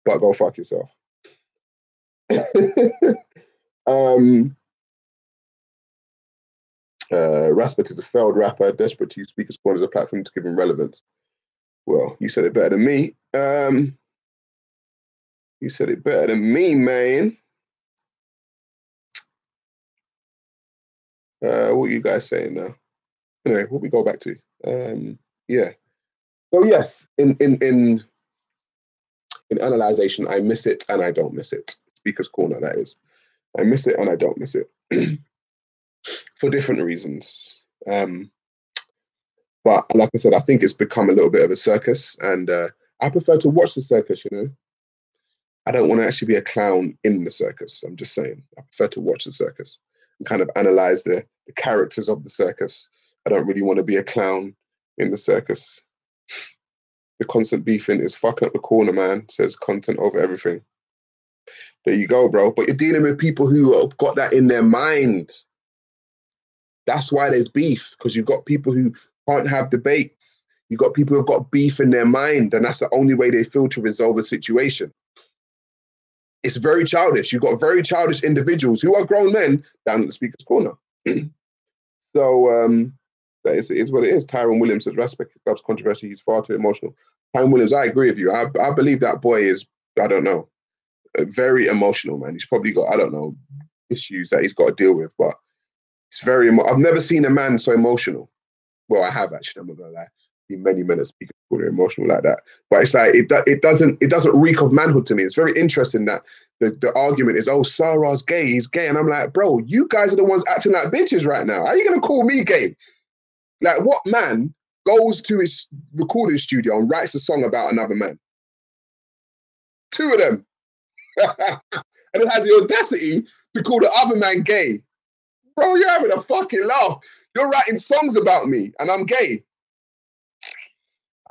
But go fuck yourself. Raspet is a failed rapper, desperate to use Speaker's Corner as a platform to give him relevance. Well, you said it better than me. You said it better than me, man. What are you guys saying now? Anyway, what we go back to? Yeah. So yes, in analyzation, I miss it and I don't miss it. Speaker's Corner, that is. I miss it and I don't miss it for different reasons. But like I said, I think it's become a little bit of a circus, and I prefer to watch the circus, you know. I don't want to actually be a clown in the circus. I'm just saying. I prefer to watch the circus and kind of analyze the characters of the circus. I don't really want to be a clown in the circus. The constant beefing is fucking up the corner, man. Says content over everything. There you go, bro. But you're dealing with people who have got that in their mind. That's why there's beef, because you've got people who can't have debates. You've got people who've got beef in their mind, and that's the only way they feel to resolve a situation. It's very childish. You've got very childish individuals who are grown men down at the Speaker's Corner. So that is what it is. Tyrone Williams says, Raspek loves controversy. He's far too emotional. Tyrone Williams, I agree with you. I believe that boy is, I don't know, very emotional, man. He's probably got, I don't know, issues that he's got to deal with, but it's very, I've never seen a man so emotional. Well, I have actually, I'm not gonna lie. Many men that speak are emotional like that, but it's like it doesn't reek of manhood to me. It's very interesting that the argument is, oh, Sarah's gay, he's gay, and I'm like, bro, you guys are the ones acting like bitches right now. How are you gonna call me gay? Like, what man goes to his recording studio and writes a song about another man? Two of them, and it has the audacity to call the other man gay. Bro, you're having a fucking laugh. You're writing songs about me, and I'm gay.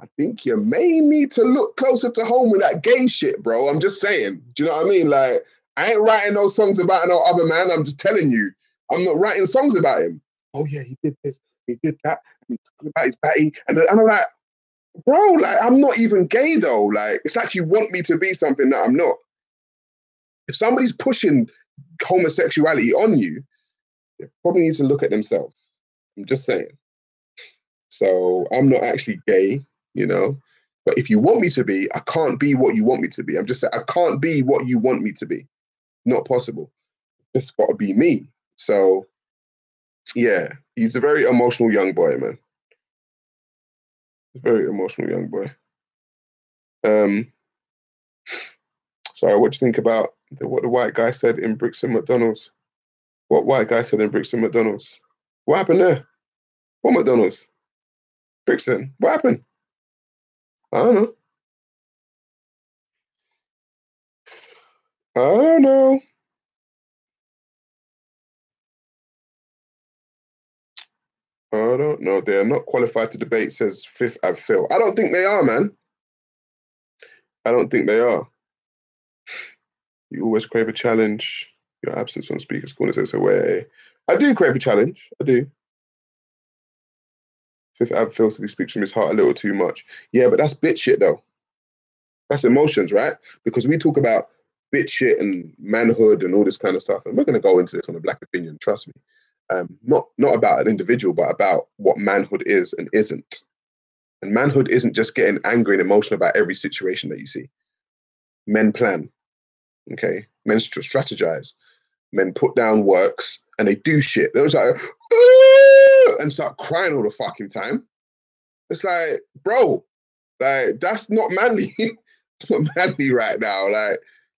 I think you may need to look closer to home with that gay shit, bro. I'm just saying. Do you know what I mean? Like, I ain't writing no songs about no other man. I'm just telling you. I'm not writing songs about him. Oh, yeah, he did this. He did that. He's talking about his batty. And I'm like, bro, like, I'm not even gay, though. Like, it's like you want me to be something that I'm not. If somebody's pushing homosexuality on you, they probably need to look at themselves. I'm just saying. So I'm not actually gay, you know, but if you want me to be, I can't be what you want me to be. I'm just saying, I can't be what you want me to be. Not possible. It's got to be me. So yeah, he's a very emotional young boy, man. Very emotional young boy. Sorry, what do you think about what the white guy said in Brixton McDonald's? What white guy selling bricks in McDonald's? What happened there? What McDonald's? Brixton. What happened? I don't know. I don't know. I don't know. They are not qualified to debate, says Fifth Ave Phil. I don't think they are, man. I don't think they are. You always crave a challenge. Your absence on Speaker's Corner says away. I do crave a challenge. I do. Fifth Ave Phil said he speaks from his heart a little too much. Yeah, but that's bitch shit, though. That's emotions, right? Because we talk about bitch shit and manhood and all this kind of stuff. And we're going to go into this on a Black Opinion, trust me. Not about an individual, but about what manhood is and isn't. And manhood isn't just getting angry and emotional about every situation that you see. Men plan, okay? Men strategize. Men put down works and they do shit. They're just like, and start crying all the fucking time. It's like, bro, like that's not manly. It's not manly right now.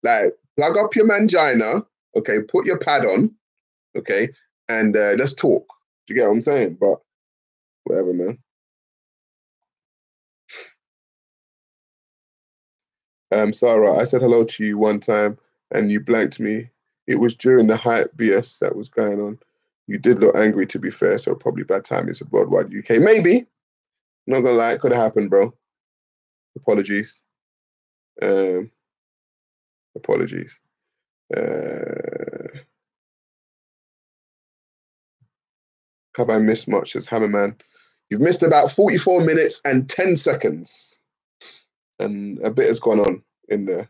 Like plug up your mangina, okay? Put your pad on, okay? And let's talk. Do you get what I'm saying? But whatever, man. Sarah, I said hello to you one time and you blanked me. It was during the hype BS that was going on. You did look angry, to be fair, so probably bad timing. It's a worldwide UK. Maybe. Not gonna lie, it could have happened, bro. Apologies. Apologies. Have I missed much as Hammerman? You've missed about 44 minutes and 10 seconds. And a bit has gone on in there.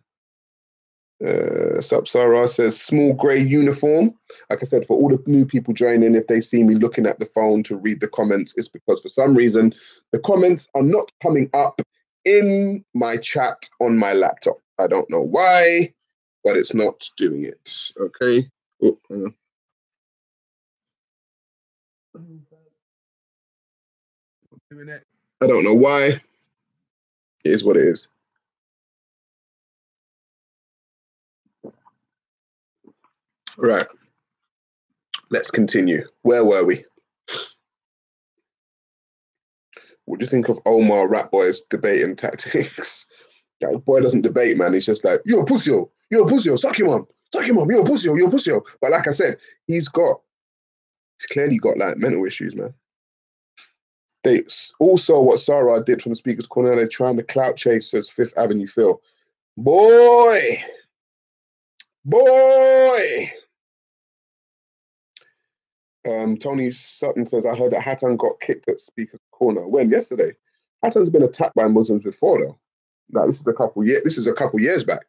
Sapsara says small grey uniform. Like I said, for all the new people joining, if they see me looking at the phone to read the comments, it's because for some reason the comments are not coming up in my chat on my laptop. I don't know why, but it's not doing it. Okay. Oh, hang on. Doing it. I don't know why. It is what it is. Right. Let's continue. Where were we? What do you think of Omar Rat Boy's debating tactics? That boy doesn't debate, man. He's just like, you're a pussy, you're a pussy, suck him up, you're a pussy, you're a pussy. But like I said, he's clearly got like mental issues, man. They also what Sarah did from the Speaker's Corner, they're trying to clout chase as Fifth Avenue Phil. Boy. Tony Sutton says, I heard that Hatton got kicked at Speaker's Corner. When? Yesterday. Hatton's been attacked by Muslims before, though. Like, this is a couple years back.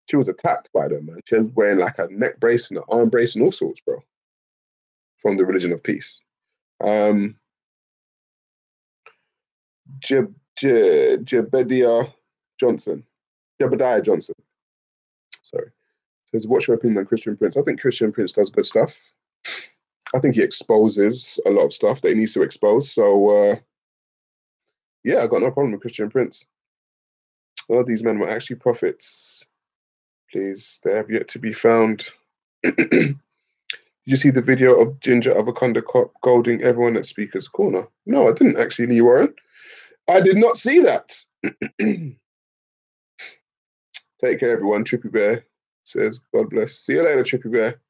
She was attacked by them, man. She was wearing like a neck brace and an arm brace and all sorts, bro. From the Religion of Peace. Jebediah Johnson. Sorry. Says, what's your opinion on Christian Prince? I think Christian Prince does good stuff. I think he exposes a lot of stuff that he needs to expose. So, yeah, I got no problem with Christian Prince. A lot of these men were actually prophets. Please, they have yet to be found. Did you see the video of Ginger Avocado golding everyone at Speaker's Corner? No, I didn't actually, Lee Warren. I did not see that. Take care, everyone. Trippy Bear says, God bless. See you later, Trippy Bear.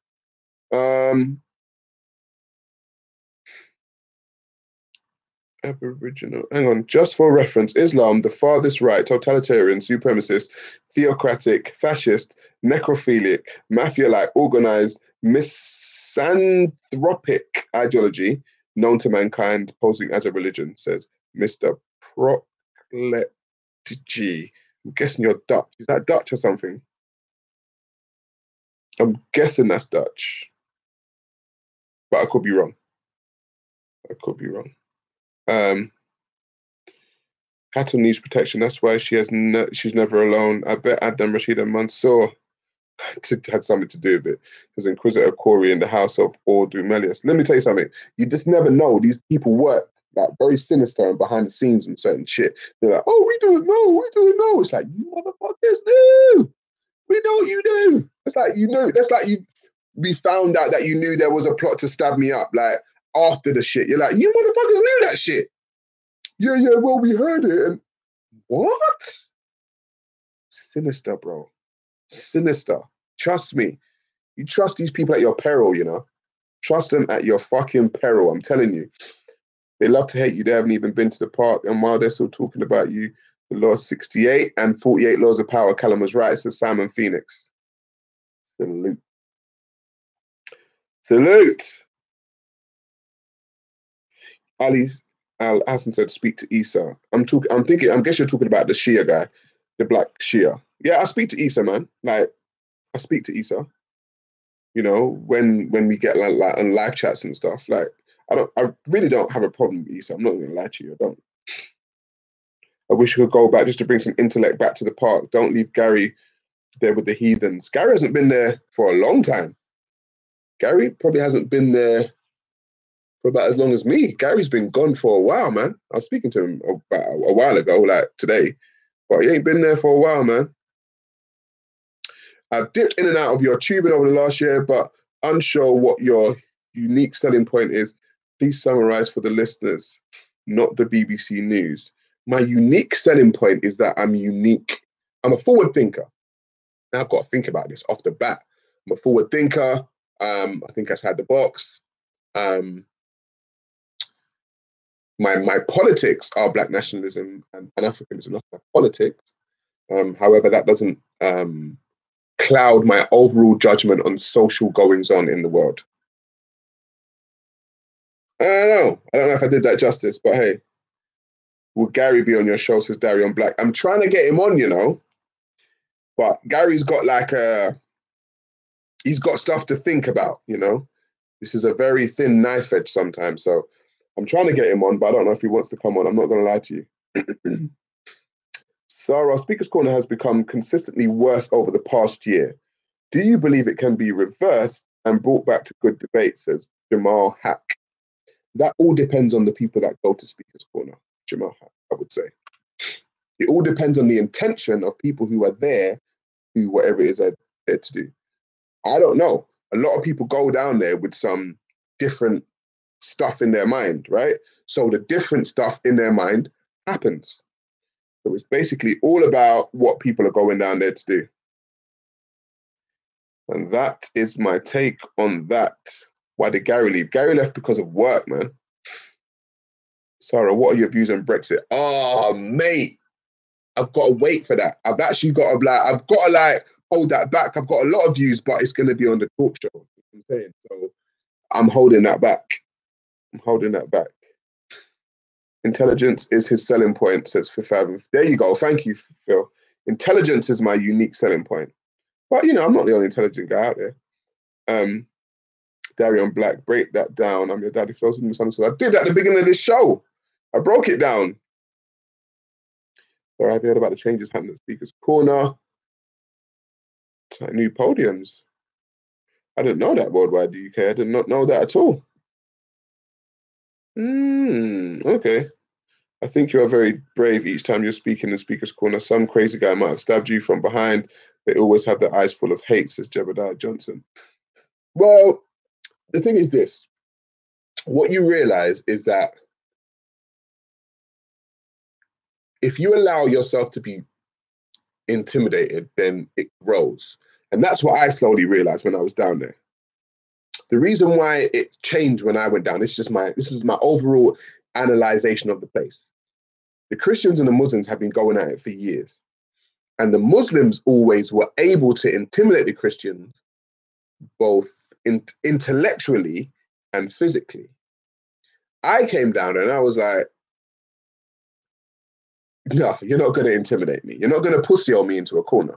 Aboriginal. Hang on. Just for reference, Islam, the farthest right, totalitarian, supremacist, theocratic, fascist, necrophilic, mafia-like, organized, misanthropic ideology known to mankind posing as a religion, says Mr. Procletgy. I'm guessing you're Dutch. Is that Dutch or something? I'm guessing that's Dutch. But I could be wrong. Hatton needs protection. That's why she's never alone. I bet Adam Rashida Mansour had something to do with it. There's Inquisitor Corey in the house of Ordu Melius. Let me tell you something. You just never know. These people work like very sinister and behind the scenes and certain shit. They're like, oh, we don't know. It's like, you motherfuckers do. We know what you do. It's like, you know, that's like you. we found out that you knew there was a plot to stab me up, like after the shit. You're like, you motherfuckers knew that shit. Yeah, well, we heard it. And what? Sinister, bro. Sinister. Trust me. You trust these people at your peril, you know? Trust them at your fucking peril, I'm telling you. They love to hate you. They haven't even been to the park. And while they're still talking about you, the law 68 and 48 laws of power, Callum was right, says Simon Phoenix. Salute. Salute. Al Hassan said, speak to Isa. I guess you're talking about the Shia guy, the black Shia. Yeah, I speak to Isa, man. Like, I speak to Isa. You know, when we get like on live chats and stuff. Like, I really don't have a problem with Isa. I'm not gonna lie to you. I don't. I wish I could go back just to bring some intellect back to the park. Don't leave Gary there with the heathens. Gary hasn't been there for a long time. Gary probably hasn't been there for about as long as me. Gary's been gone for a while, man. I was speaking to him about a while ago, like today, but he ain't been there for a while, man. I've dipped in and out of your tubing over the last year, but unsure what your unique selling point is. Please summarize for the listeners, not the BBC News. My unique selling point is that I'm unique. I'm a forward thinker. Now I've got to think about this off the bat. I'm a forward thinker. I think I had the box. My politics are Black nationalism and Pan-Africanism. That's my politics. However, that doesn't cloud my overall judgment on social goings on in the world. I don't know if I did that justice, but hey, will Gary be on your show, says Darion Black? I'm trying to get him on, you know, but Gary's got he's got stuff to think about, you know. This is a very thin knife edge sometimes, so I'm trying to get him on, but I don't know if he wants to come on. I'm not going to lie to you. Sarah, Speaker's Corner has become consistently worse over the past year. Do you believe it can be reversed and brought back to good debate, says Jamal Hack? That all depends on the people that go to Speaker's Corner, Jamal Hack, I would say. It all depends on the intention of people who are there, who whatever it is they're there to do. I don't know. A lot of people go down there with some different stuff in their mind, right? So the different stuff in their mind happens. So it's basically all about what people are going down there to do. And that is my take on that. Why did Gary leave? Gary left because of work, man. Sarah, what are your views on Brexit? Oh, mate, I've got to wait for that. I've actually got to hold that back. I've got a lot of views, but it's going to be on the talk show. I'm saying. So I'm holding that back. Intelligence is his selling point, says Fifth Avenue. There you go. Thank you, Phil. Intelligence is my unique selling point. But, you know, I'm not the only intelligent guy out there. Darion Black, break that down. I'm your daddy, Phil. So I did that at the beginning of this show. I broke it down. So I've heard about the changes happening at Speaker's Corner. New podiums. I didn't know that worldwide the UK. I did not know that at all. Okay. I think you are very brave each time you're speaking in Speaker's Corner. Some crazy guy might have stabbed you from behind. They always have their eyes full of hate, says Jebediah Johnson. Well, the thing is this. What you realize is that if you allow yourself to be intimidated, then it grows. And that's what I slowly realized when I was down there. The reason why it changed when I went down, this is my overall analyzation of the place. The Christians and the Muslims have been going at it for years. And the Muslims always were able to intimidate the Christians, both intellectually and physically. I came down and I was like, no, you're not going to intimidate me. You're not going to pussy-o me into a corner.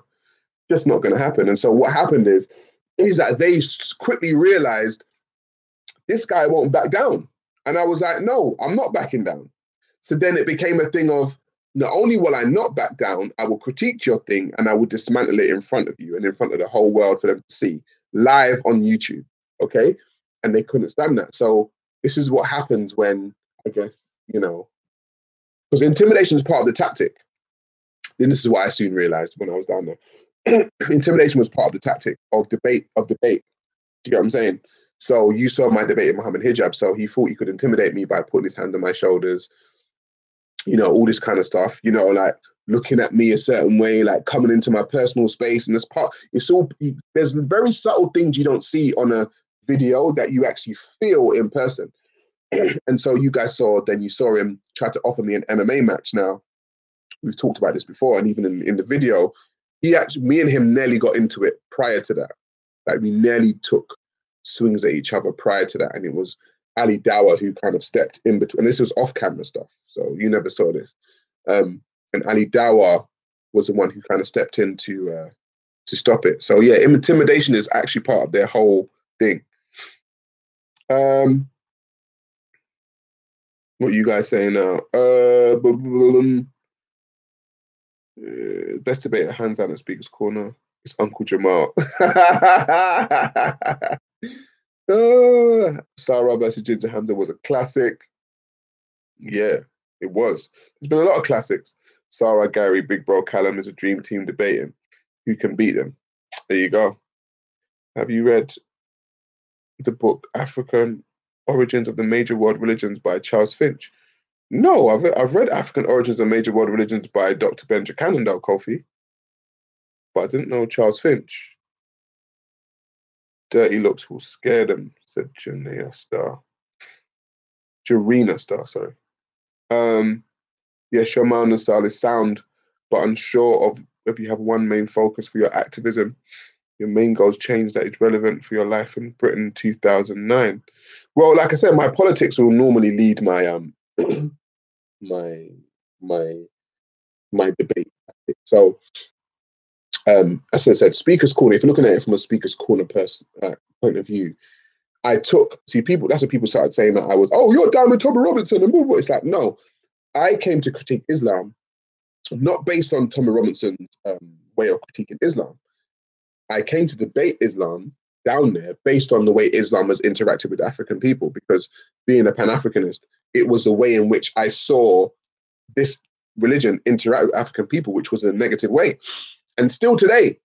Just not going to happen. And so what happened is that they quickly realized this guy won't back down. And I was like, no, I'm not backing down. So then it became a thing of, not only will I not back down, I will critique your thing and I will dismantle it in front of you and in front of the whole world for them to see live on YouTube. Okay. And they couldn't stand that. So this is what happens when, I guess, you know, because intimidation is part of the tactic. Then this is what I soon realized when I was down there. Intimidation was part of the tactic of debate. Do you get what I'm saying? So you saw my debate with Muhammad Hijab. So he thought he could intimidate me by putting his hand on my shoulders, all this kind of stuff, like looking at me a certain way, like coming into my personal space. And there's very subtle things you don't see on a video that you actually feel in person. And so you saw him try to offer me an MMA match. Now, we've talked about this before, and even in the video, me and him nearly got into it prior to that. Like, we nearly took swings at each other prior to that, and it was Ali Dawah who kind of stepped in between. And this was off-camera stuff, so you never saw this. And Ali Dawah was the one who kind of stepped in to stop it. So yeah, intimidation is actually part of their whole thing. What are you guys saying now? Best debate, hands out in Speaker's Corner. It's Uncle Jamal. Sarah versus Ginger Hamza was a classic. Yeah, it was. There's been a lot of classics. Sarah, Gary, Big Bro, Callum is a dream team debating. Who can beat them? There you go. Have you read the book African Origins of the Major World Religions by Charles Finch? No, I've read African Origins of the Major World Religions by Dr. Benja Cannondale, Kofi. But I didn't know Charles Finch. Dirty looks will scare them, said Jarena Star, sorry. Yeah, Shamana style is sound, but unsure of if you have one main focus for your activism. Your main goals change that is relevant for your life in Britain 2009. Well, like I said, my politics will normally lead my my debate. So, as I said, Speaker's Corner. If you're looking at it from a Speaker's Corner point of view, that's what people started saying, that I was, oh, you're down with Tommy Robinson and blah. It's like, no, I came to critique Islam not based on Tommy Robinson's way of critiquing Islam. I came to debate Islam down there based on the way Islam has interacted with African people, because being a Pan-Africanist, it was the way in which I saw this religion interact with African people, which was a negative way. And still today,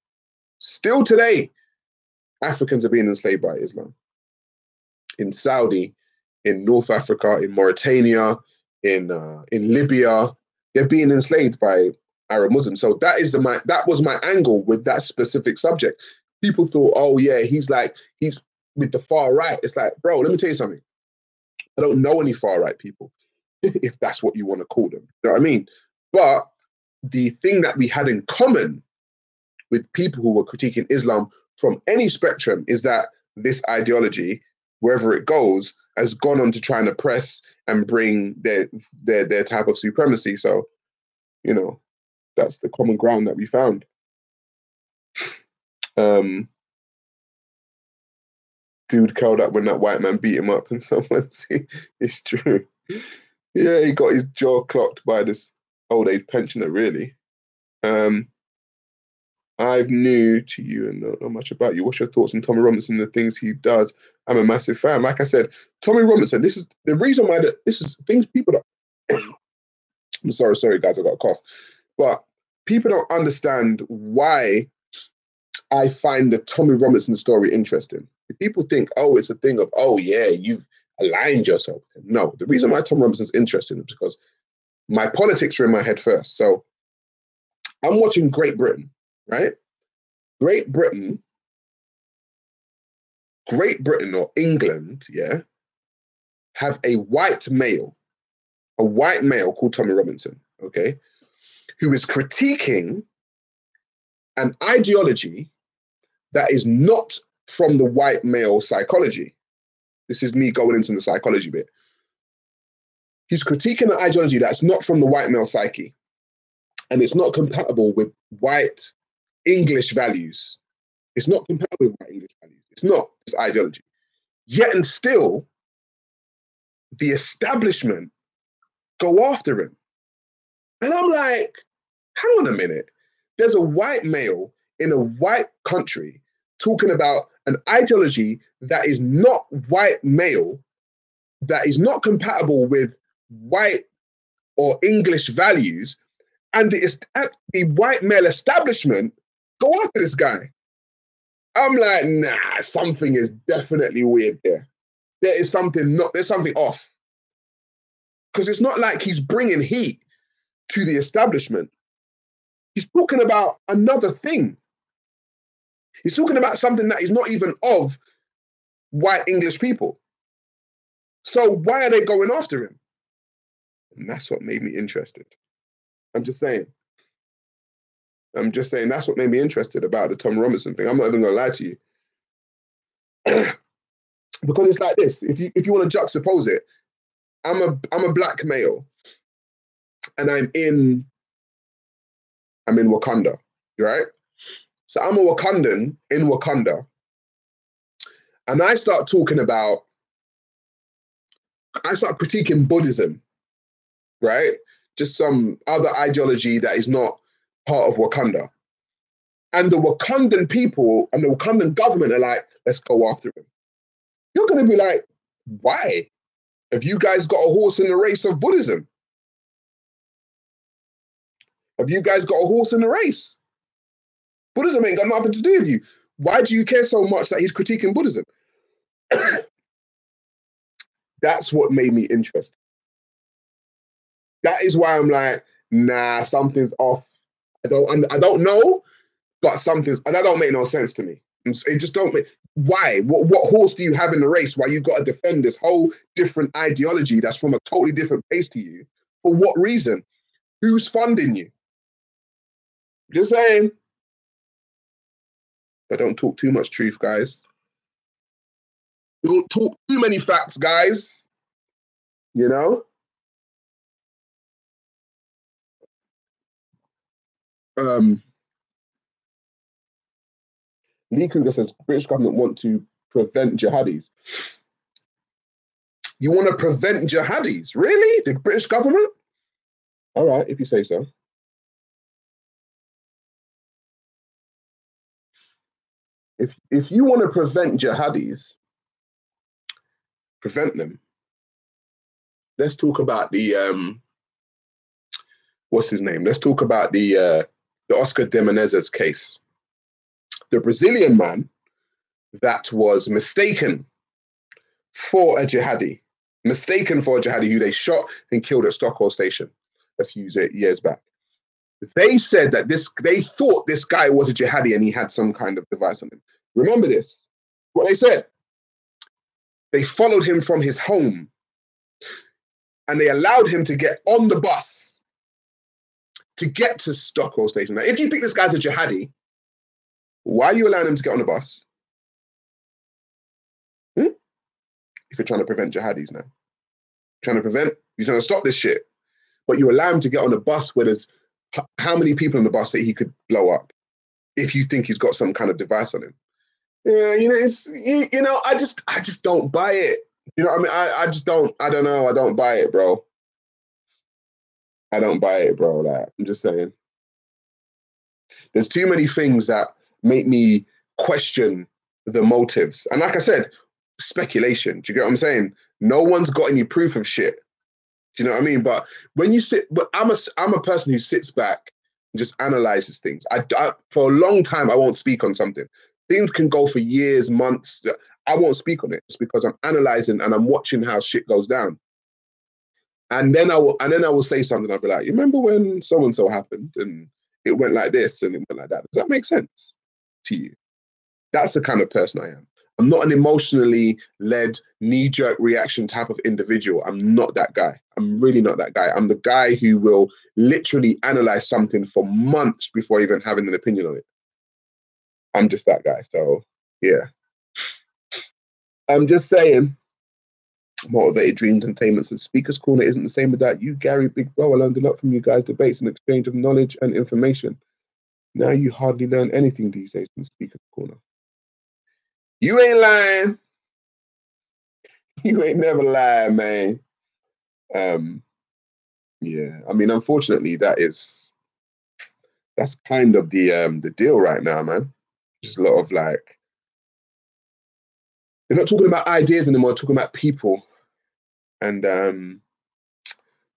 Africans are being enslaved by Islam. In Saudi, in North Africa, in Mauritania, in Libya, they're being enslaved by Arab Muslims. So that was my angle with that specific subject. People thought, oh yeah, he's with the far right. It's like, bro, let me tell you something. I don't know any far right people, if that's what you want to call them. You know what I mean? But the thing that we had in common with people who were critiquing Islam from any spectrum is that this ideology, wherever it goes, has gone on to try and oppress and bring their type of supremacy. So, that's the common ground that we found. Dude curled up when that white man beat him up, and someone see it's true. Yeah, he got his jaw clocked by this old age pensioner, really. I've new to you and don't know much about you. What's your thoughts on Tommy Robinson and the things he does? I'm a massive fan. Like I said, Tommy Robinson, this is the reason why this is things people don't. I'm sorry, guys, I got a cough. But people don't understand why I find the Tommy Robinson story interesting. People think, oh, it's a thing of, oh, yeah, you've aligned yourself. No, the reason why Tommy Robinson's interesting is because my politics are in my head first. So I'm watching Great Britain, right? Great Britain or England, yeah, have a white male called Tommy Robinson, okay, who is critiquing an ideology that is not from the white male psychology. This is me going into the psychology bit. He's critiquing an ideology that's not from the white male psyche, and it's not compatible with white English values. It's not compatible with white English values. It's not this ideology. Yet and still, the establishment go after him. And I'm like, hang on a minute. There's a white male in a white country talking about an ideology that is not white male, that is not compatible with white or English values, and the white male establishment go after this guy. I'm like, nah, something is definitely weird there. There's something off. Because it's not like he's bringing heat to the establishment. He's talking about another thing. He's talking about something that is not even of white English people. So why are they going after him? And that's what made me interested. I'm just saying that's what made me interested about the Tom Robinson thing. I'm not even gonna lie to you. Because it's like this. If you want to juxtapose it, I'm a black male and I'm in Wakanda, right? So I'm a Wakandan in Wakanda. And I start critiquing Buddhism, right? Just some other ideology that is not part of Wakanda. And the Wakandan people and the Wakandan government are like, let's go after him. You're going to be like, why? Have you guys got a horse in the race of Buddhism? Have you guys got a horse in the race? Buddhism ain't got nothing to do with you. Why do you care so much that he's critiquing Buddhism? That's what made me interested. That is why I'm like, nah, something's off. I don't know, but and that don't make no sense to me. It just don't make. Why? What horse do you have in the race? Why you got to defend this whole different ideology that's from a totally different place to you? For what reason? Who's funding you? Just saying. But don't talk too much truth, guys. Don't talk too many facts, guys. You know? Lee Kruger says British government want to prevent jihadis. You want to prevent jihadis? Really? The British government? All right, if you say so. If you want to prevent jihadis, prevent them. Let's talk about the what's his name? Let's talk about the Oscar de Menezes case. The Brazilian man that was mistaken for a jihadi who they shot and killed at Stockholm Station a few years back. They said that they thought this guy was a jihadi and he had some kind of device on him. Remember this, what they said. They followed him from his home and they allowed him to get on the bus to get to Stockholm Station. Now, if you think this guy's a jihadi, why are you allowing him to get on the bus? If you're trying to prevent jihadis now. You're trying to stop this shit. But you allow him to get on a bus where there's how many people on the bus that he could blow up if you think he's got some kind of device on him. Yeah, I just don't buy it. You know what I mean? I don't know. I don't buy it, bro. I don't buy it, bro. Like, I'm just saying. There's too many things that make me question the motives. And like I said, speculation. Do you get what I'm saying? No one's got any proof of shit. Do you know what I mean? But when you but I'm a person who sits back and just analyzes things. I for a long time I won't speak on something. Things can go for years, months. I won't speak on it. It's because I'm analyzing and I'm watching how shit goes down. And then I will say something. I'll be like, you remember when so and so happened and it went like this and it went like that? Does that make sense to you? That's the kind of person I am. I'm not an emotionally led, knee-jerk reaction type of individual. I'm not that guy. I'm really not that guy. I'm the guy who will literally analyze something for months before even having an opinion on it. I'm just that guy. So, yeah. I'm just saying, motivated dreams and entertainment. So Speaker's Corner isn't the same without you, Gary, big bro. I learned a lot from you guys, debates and exchange of knowledge and information. Now you hardly learn anything these days from Speaker's Corner. You ain't lying. You ain't never lying, man. Yeah, I mean, unfortunately, that's kind of the deal right now, man. Just a lot of like, they're not talking about ideas anymore, they're talking about people. And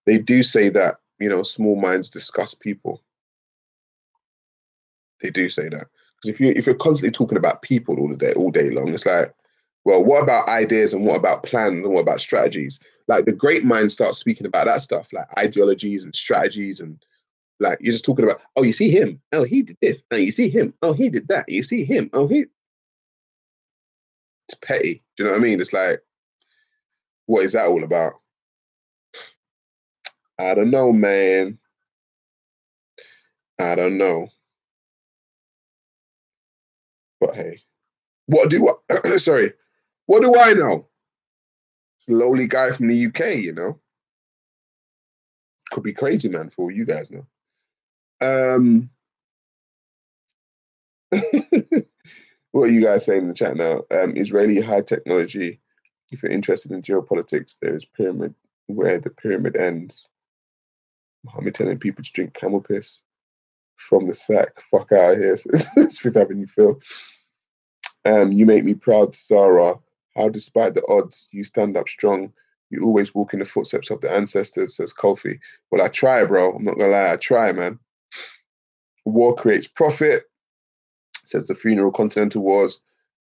they do say that, small minds discuss people. They do say that. Because if you're constantly talking about people all day long, it's like, well, what about ideas and what about plans and what about strategies? Like the great minds start speaking about that stuff, like ideologies and strategies, and like you're just talking about, oh, you see him, oh, he did this, oh, you see him, oh, he did that, you see him, oh, he. It's petty. Do you know what I mean? It's like, what is that all about? I don't know, man. I don't know. But hey, what do I, sorry, what do I know? It's a lowly guy from the UK, you know? Could be crazy, man, for all you guys know. What are you guys saying in the chat now? Israeli high technology. If you're interested in geopolitics, there is pyramid where the pyramid ends. Muhammad telling people to drink camel piss from the sack. Fuck out of here. It's having you feel. You make me proud, Sarah. How, despite the odds, you stand up strong. You always walk in the footsteps of the ancestors, says Kofi. Well, I try, bro. I'm not gonna lie, I try, man. War creates profit, says the funeral. Continental wars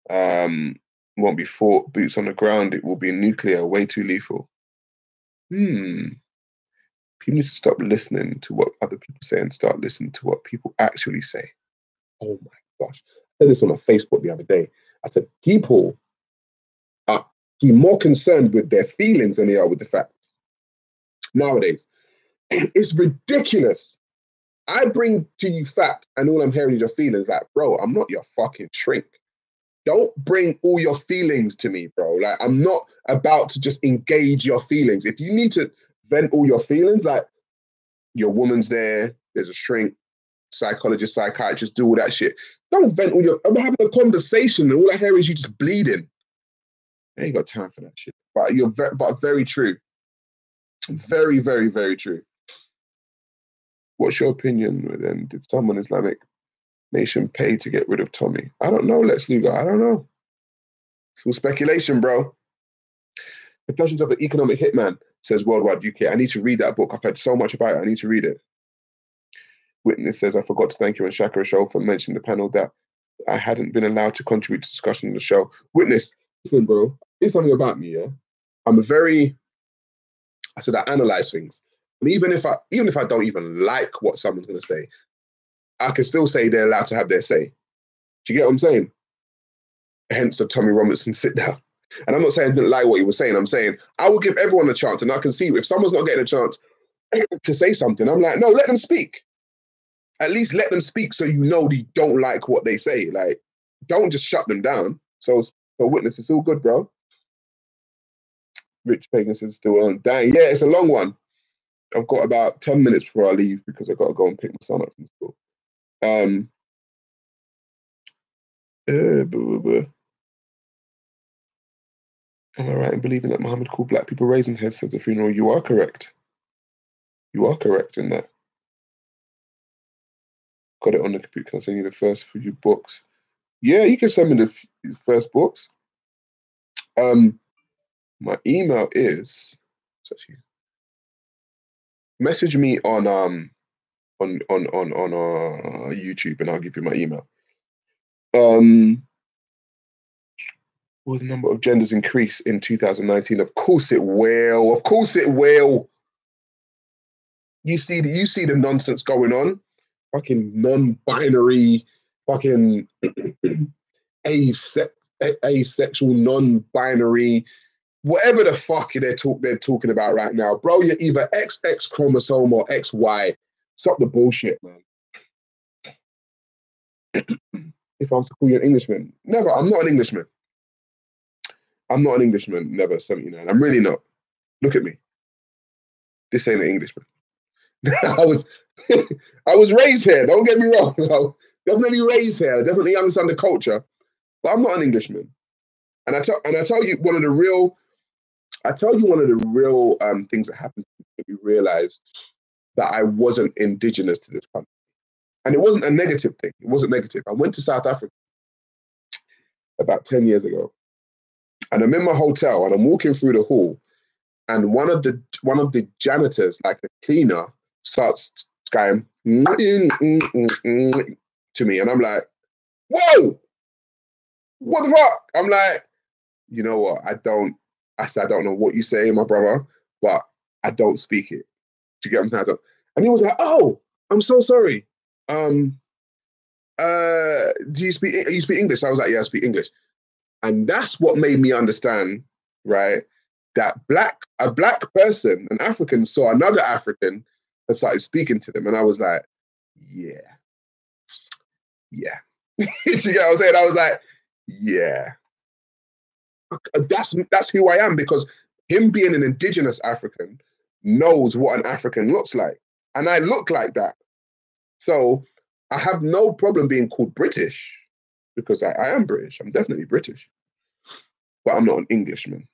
won't be fought boots on the ground. It will be nuclear, way too lethal. People need to stop listening to what other people say and start listening to what people actually say. Oh my gosh. I said this on my Facebook the other day. I said, people are more concerned with their feelings than they are with the facts. Nowadays, it's ridiculous. I bring to you facts and all I'm hearing is your feelings. Like, bro, I'm not your fucking shrink. Don't bring all your feelings to me, bro. Like, I'm not about to just engage your feelings. If you need to vent all your feelings, like, your woman's there's a shrink, psychologist, psychiatrist, do all that shit. Don't vent all your, I'm having a conversation and all I hear is you just bleeding. I ain't got time for that shit. But but very true. Very, very, very true. What's your opinion then? Did someone Islamic nation pay to get rid of Tommy? I don't know, Lex Luger. I don't know. It's all speculation, bro. Confessions of an Economic Hitman, says Worldwide UK. I need to read that book. I've heard so much about it. I need to read it. Witness says, I forgot to thank you and Shakira Show for mentioning the panel that I hadn't been allowed to contribute to discussion on the show. Witness, listen, bro, here's something about me, yeah? I analyze things. And even if I don't even like what someone's going to say, I can still say they're allowed to have their say. Do you get what I'm saying? Hence the Tommy Robinson sit down. And I'm not saying I didn't like what he was saying. I'm saying I will give everyone a chance, and I can see if someone's not getting a chance to say something, I'm like, no, let them speak. At least let them speak so you know you don't like what they say. Like, don't just shut them down. So Witness, it's all good, bro. Rich Pagan says still on. Dang, yeah, it's a long one. I've got about 10 minutes before I leave because I've got to go and pick my son up from school. Am I right in believing that Muhammad called black people raisin heads at the funeral? You are correct. You are correct in that. Got it on the computer. Can I send you the first few books? Yeah, you can send me the first books. My email is message me on YouTube and I'll give you my email. Will the number of genders increase in 2019? Of course it will. Of course it will. You see the nonsense going on. Fucking non-binary, fucking asexual, non-binary, whatever the fuck they're talking about right now, bro. You're either XX chromosome or XY. Stop the bullshit, man. If I was to call you an Englishman, never. I'm not an Englishman. I'm not an Englishman. Never. 79. I'm really not. Look at me. This ain't an Englishman. I was raised here. Don't get me wrong. Definitely raised here. I definitely understand the culture, but I'm not an Englishman. And I tell you one of the real things that happened to me realize that I wasn't indigenous to this country. And it wasn't a negative thing. It wasn't negative. I went to South Africa about 10 years ago. And I'm in my hotel and I'm walking through the hall. And one of the janitors, like a cleaner, starts going to me. And I'm like, Whoa, what the fuck? I'm like, you know what? I said, I don't know what you say, my brother, but I don't speak it. Do you get what I'm saying? I don't. And he was like, oh, I'm so sorry. Do you speak English? I was like, yeah, I speak English. And that's what made me understand, right? That a black person, an African, saw another African and started speaking to them. And I was like, yeah, yeah. Do you get what I'm saying? I was like, yeah. That's who I am, because him being an indigenous African knows what an African looks like. And I look like that. So I have no problem being called British, because I am British. I'm definitely British. But I'm not an Englishman.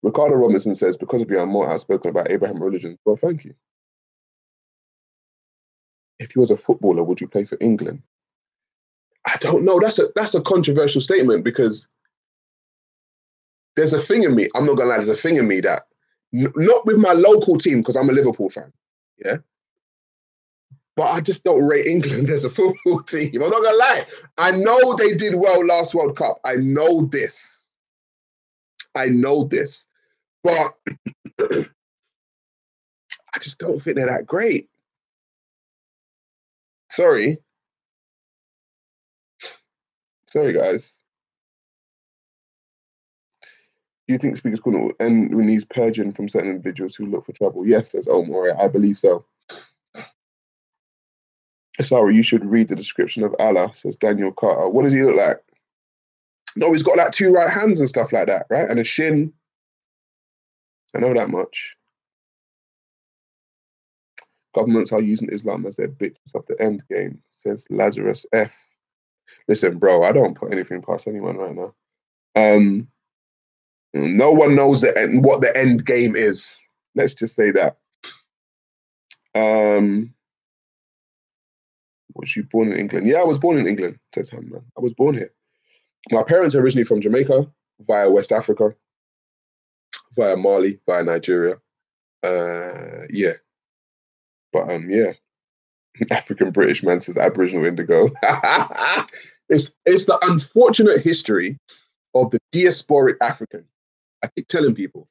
Ricardo Robinson says, because of you, I'm more outspoken about Abraham religion. Well, thank you. If you was a footballer, would you play for England? I don't know. That's a controversial statement, because there's a thing in me. I'm not gonna lie. There's a thing in me that not with my local team, because I'm a Liverpool fan. Yeah. But I just don't rate England as a football team. I'm not gonna lie. I know they did well last World Cup. I know this. But I just don't think they're that great. Sorry, guys. Do you think Speaker's Corner will end when he's purging from certain individuals who look for trouble? Yes, says Omar. I believe so. Sorry, you should read the description of Allah, says Daniel Carter. What does he look like? No, he's got like two right hands and stuff like that, right? And a shin. I know that much. Governments are using Islam as their bitches of the end game, says Lazarus F. Listen, bro, I don't put anything past anyone right now. No one knows what the end game is. Let's just say that. Was you born in England? Yeah, I was born in England, says Hamman. I was born here. My parents are originally from Jamaica, via West Africa, via Mali, via Nigeria. Yeah. But yeah. African British man says Aboriginal indigo. It's the unfortunate history of the diasporic African. I keep telling people,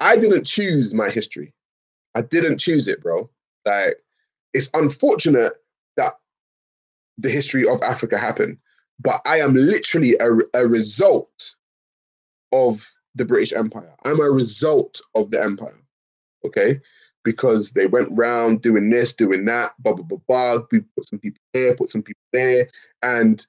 I didn't choose my history. I didn't choose it, bro. Like, it's unfortunate that the history of Africa happened, but I am literally a result of the British Empire. I'm a result of the empire, okay? Because they went round doing this, doing that, blah, blah, blah, blah. We put some people here, put some people there, and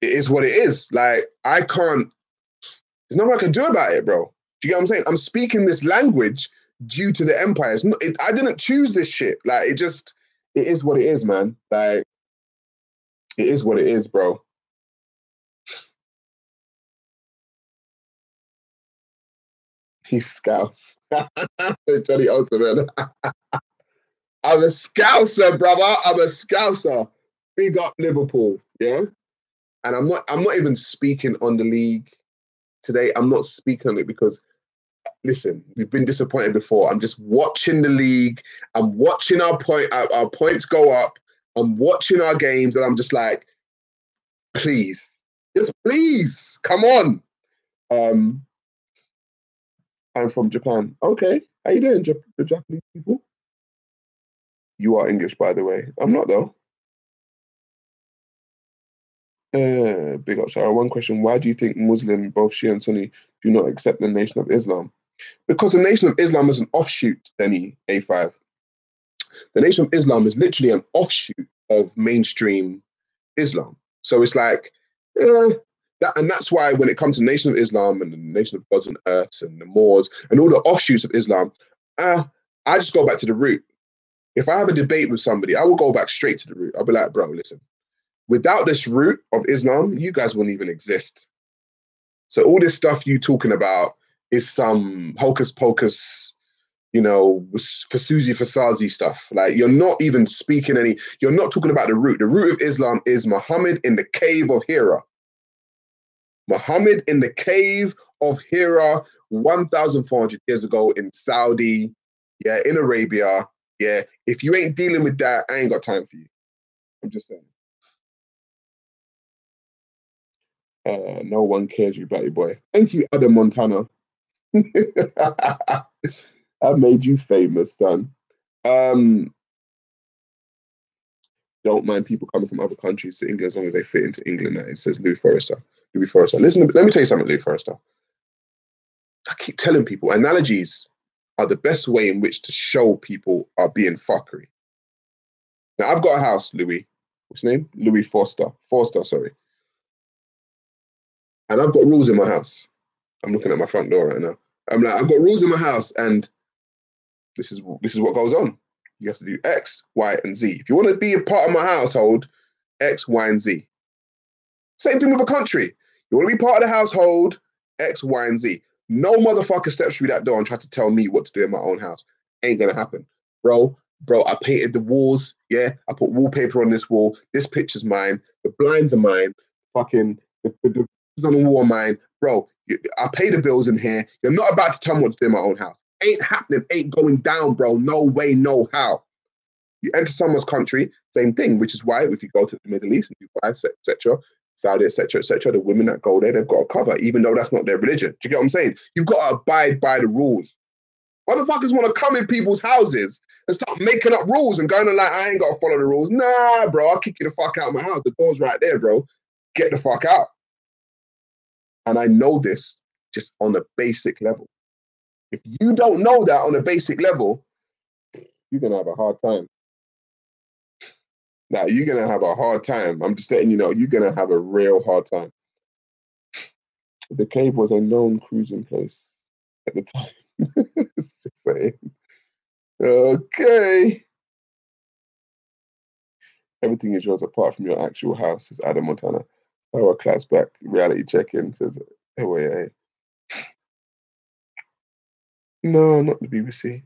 it is what it is. Like, there's nothing I can do about it, bro. Do you get what I'm saying? I'm speaking this language due to the empire. I didn't choose this shit. Like, it is what it is, man. Like, it is what it is, bro. He's Scouse. Johnny Osterman. I'm a Scouser, brother. I'm a Scouser. Big up Liverpool, yeah? And I'm not even speaking on the league today. I'm not speaking on it because, listen, we've been disappointed before. I'm just watching the league. I'm watching our points go up. I'm watching our games, and I'm just like, please, just please, come on. I'm from Japan. Okay, how you doing, the Japanese people? You are English, by the way. I'm not, though. Big up, Sarah. One question: why do you think Muslim, both Shia and Sunni, do not accept the Nation of Islam? Because the Nation of Islam is an offshoot, Denny A5. The Nation of Islam is literally an offshoot of mainstream Islam. So it's like, and that's why when it comes to Nation of Islam and the Nation of Gods and Earths and the Moors and all the offshoots of Islam, I just go back to the root. If I have a debate with somebody, I will go back straight to the root. I'll be like, bro, listen, without this root of Islam, you guys wouldn't even exist. So all this stuff you talking about is some hocus pocus, for Susie Fasazi stuff. Like, you're not even you're not talking about the root. The root of Islam is Muhammad in the cave of Hira. Muhammad in the cave of Hira 1,400 years ago in Saudi, in Arabia. Yeah, if you ain't dealing with that, I ain't got time for you. I'm just saying. No one cares, you batty boy. Thank you, Adam Montana. I made you famous, son. Don't mind people coming from other countries to England as long as they fit into England. It says Lou Forrester. Louis Forrester. Listen, let me tell you something, Lou Forrester. I keep telling people analogies are the best way in which to show people are being fuckery. Now, I've got a house, Louis. What's his name? Louis Forster. Forster, sorry. And I've got rules in my house. I'm looking at my front door right now. I'm like, I've got rules in my house, and this is what goes on. You have to do X, Y, and Z. If you want to be a part of my household, X, Y, and Z. Same thing with a country. You want to be part of the household, X, Y, and Z. No motherfucker steps through that door and tries to tell me what to do in my own house. Ain't gonna happen. Bro, I painted the walls, yeah? I put wallpaper on this wall. This picture's mine. The blinds are mine. Fucking, the on the wall are mine. Bro, I pay the bills in here. You're not about to tell me what to do in my own house. Ain't happening. Ain't going down, bro. No way, no how. You enter someone's country, same thing, which is why if you go to the Middle East, Dubai, etc., Saudi, etc., the women that go there, they've got a cover, even though that's not their religion. Do you get what I'm saying? You've got to abide by the rules. Motherfuckers want to come in people's houses and start making up rules and going on like, I ain't got to follow the rules. Nah, bro, I'll kick you the fuck out of my house. The door's right there, bro. Get the fuck out. And I know this just on a basic level. If you don't know that on a basic level, you're going to have a hard time. Now, you're going to have a hard time. I'm just letting you know, you're going to have a real hard time. The cave was a known cruising place at the time. Just saying. Okay. Everything is yours apart from your actual house, says Adam Montana. Our class back. Reality check-in, says AOA. No, not the BBC.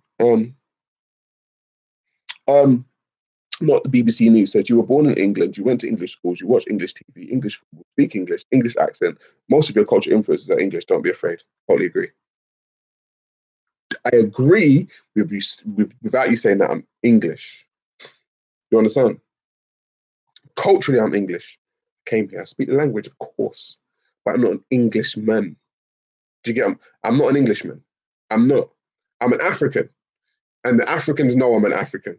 Not the BBC News. Says you were born in England, you went to English schools, you watch English TV, English football, speak English, English accent. Most of your cultural influences are English. Don't be afraid. Totally agree. I agree with you without you saying that I'm English. You understand? Culturally, I'm English. I came here. I speak the language, of course, but I'm not an Englishman. Do you get? I'm not an Englishman. I'm not. I'm an African, and the Africans know I'm an African.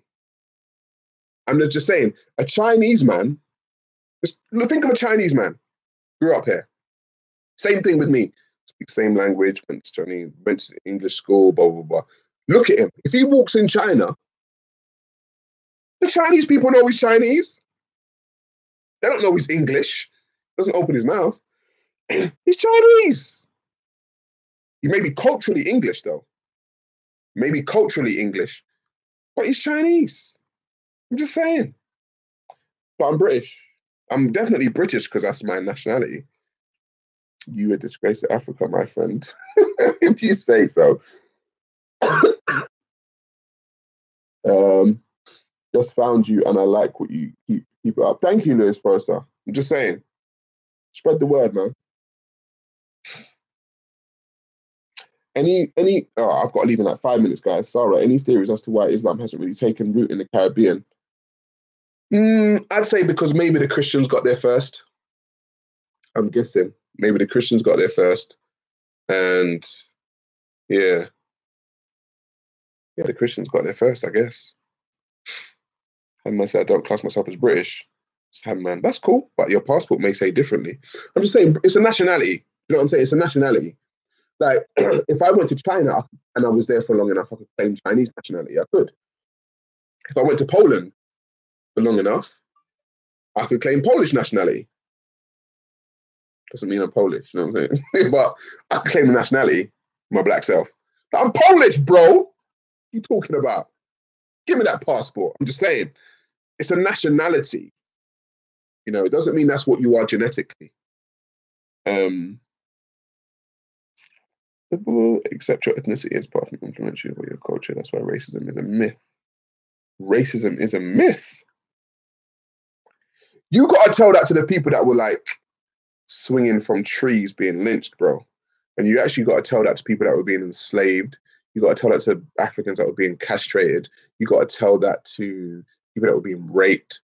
I'm just saying, a Chinese man. Just think of a Chinese man. Grew up here. Same thing with me. Speak the same language. Went to English school. Blah blah blah. Look at him. If he walks in China, the Chinese people know he's Chinese. They don't know he's English. Doesn't open his mouth. He's Chinese. He may be culturally English, though. Maybe culturally English, but he's Chinese. I'm just saying. But I'm British. I'm definitely British because that's my nationality. You a disgrace to Africa, my friend. If you say so. Just found you and I like what you keep it up. Thank you, Lewis Forrester. I'm just saying. Spread the word, man. I've got to leave in like 5 minutes, guys. Sarah, any theories as to why Islam hasn't really taken root in the Caribbean? I'd say because maybe the Christians got there first. I'm guessing. Maybe the Christians got there first. And yeah, the Christians got there first, I guess. And I said, I don't class myself as British. Man, that's cool, but your passport may say differently. I'm just saying, it's a nationality. You know what I'm saying? It's a nationality. Like, if I went to China and I was there for long enough, I could claim Chinese nationality. I could. If I went to Poland for long enough, I could claim Polish nationality. Doesn't mean I'm Polish, you know what I'm saying? But I could claim the nationality, my black self. But I'm Polish, bro. What are you talking about? Give me that passport. I'm just saying, it's a nationality. You know, it doesn't mean that's what you are genetically. Accept your ethnicity as part of influence you or your culture. That's why racism is a myth. Racism is a myth. You gotta tell that to the people that were like swinging from trees being lynched, bro. And you actually gotta tell that to people that were being enslaved. You gotta tell that to Africans that were being castrated. You gotta tell that to people that were being raped.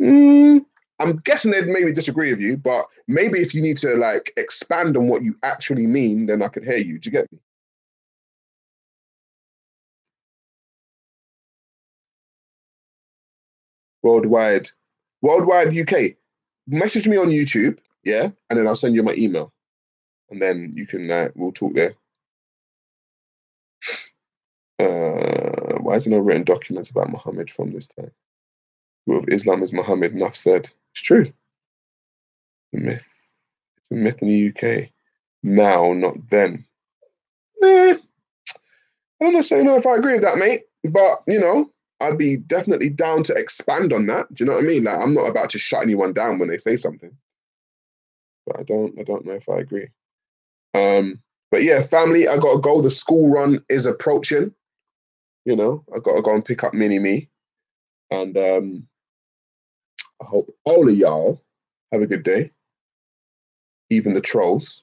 I'm guessing they'd maybe disagree with you, but maybe if you need to like expand on what you actually mean, then I could hear you. Do you get me? Worldwide, worldwide UK. Message me on YouTube, yeah, and then I'll send you my email, and then you can we'll talk there. Why is there no written documents about Muhammad from this time? Rule of Islam is Muhammad. Enough said. It's true. The myth. It's a myth in the UK. Now, not then. I don't necessarily know if I agree with that, mate. But you know, I'd be definitely down to expand on that. Do you know what I mean? Like, I'm not about to shut anyone down when they say something. But I don't know if I agree. But yeah, family, I gotta go. The school run is approaching. You know, I gotta go and pick up mini me. And I hope all of y'all have a good day. Even the trolls.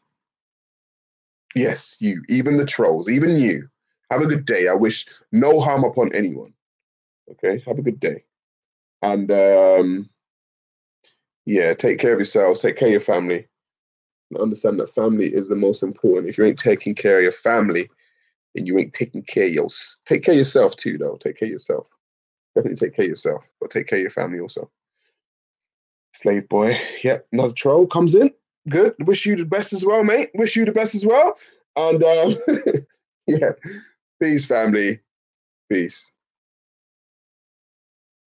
Yes, you, even the trolls, even you. Have a good day. I wish no harm upon anyone. Okay, have a good day. And yeah, take care of yourselves, take care of your family. And understand that family is the most important. If you ain't taking care of your family, then you ain't taking care of take care of yourself too, though. Take care of yourself. Definitely take care of yourself, but take care of your family also. Slave boy. Yep, another troll comes in. Good. Wish you the best as well, mate. Wish you the best as well. And yeah, peace, family. Peace.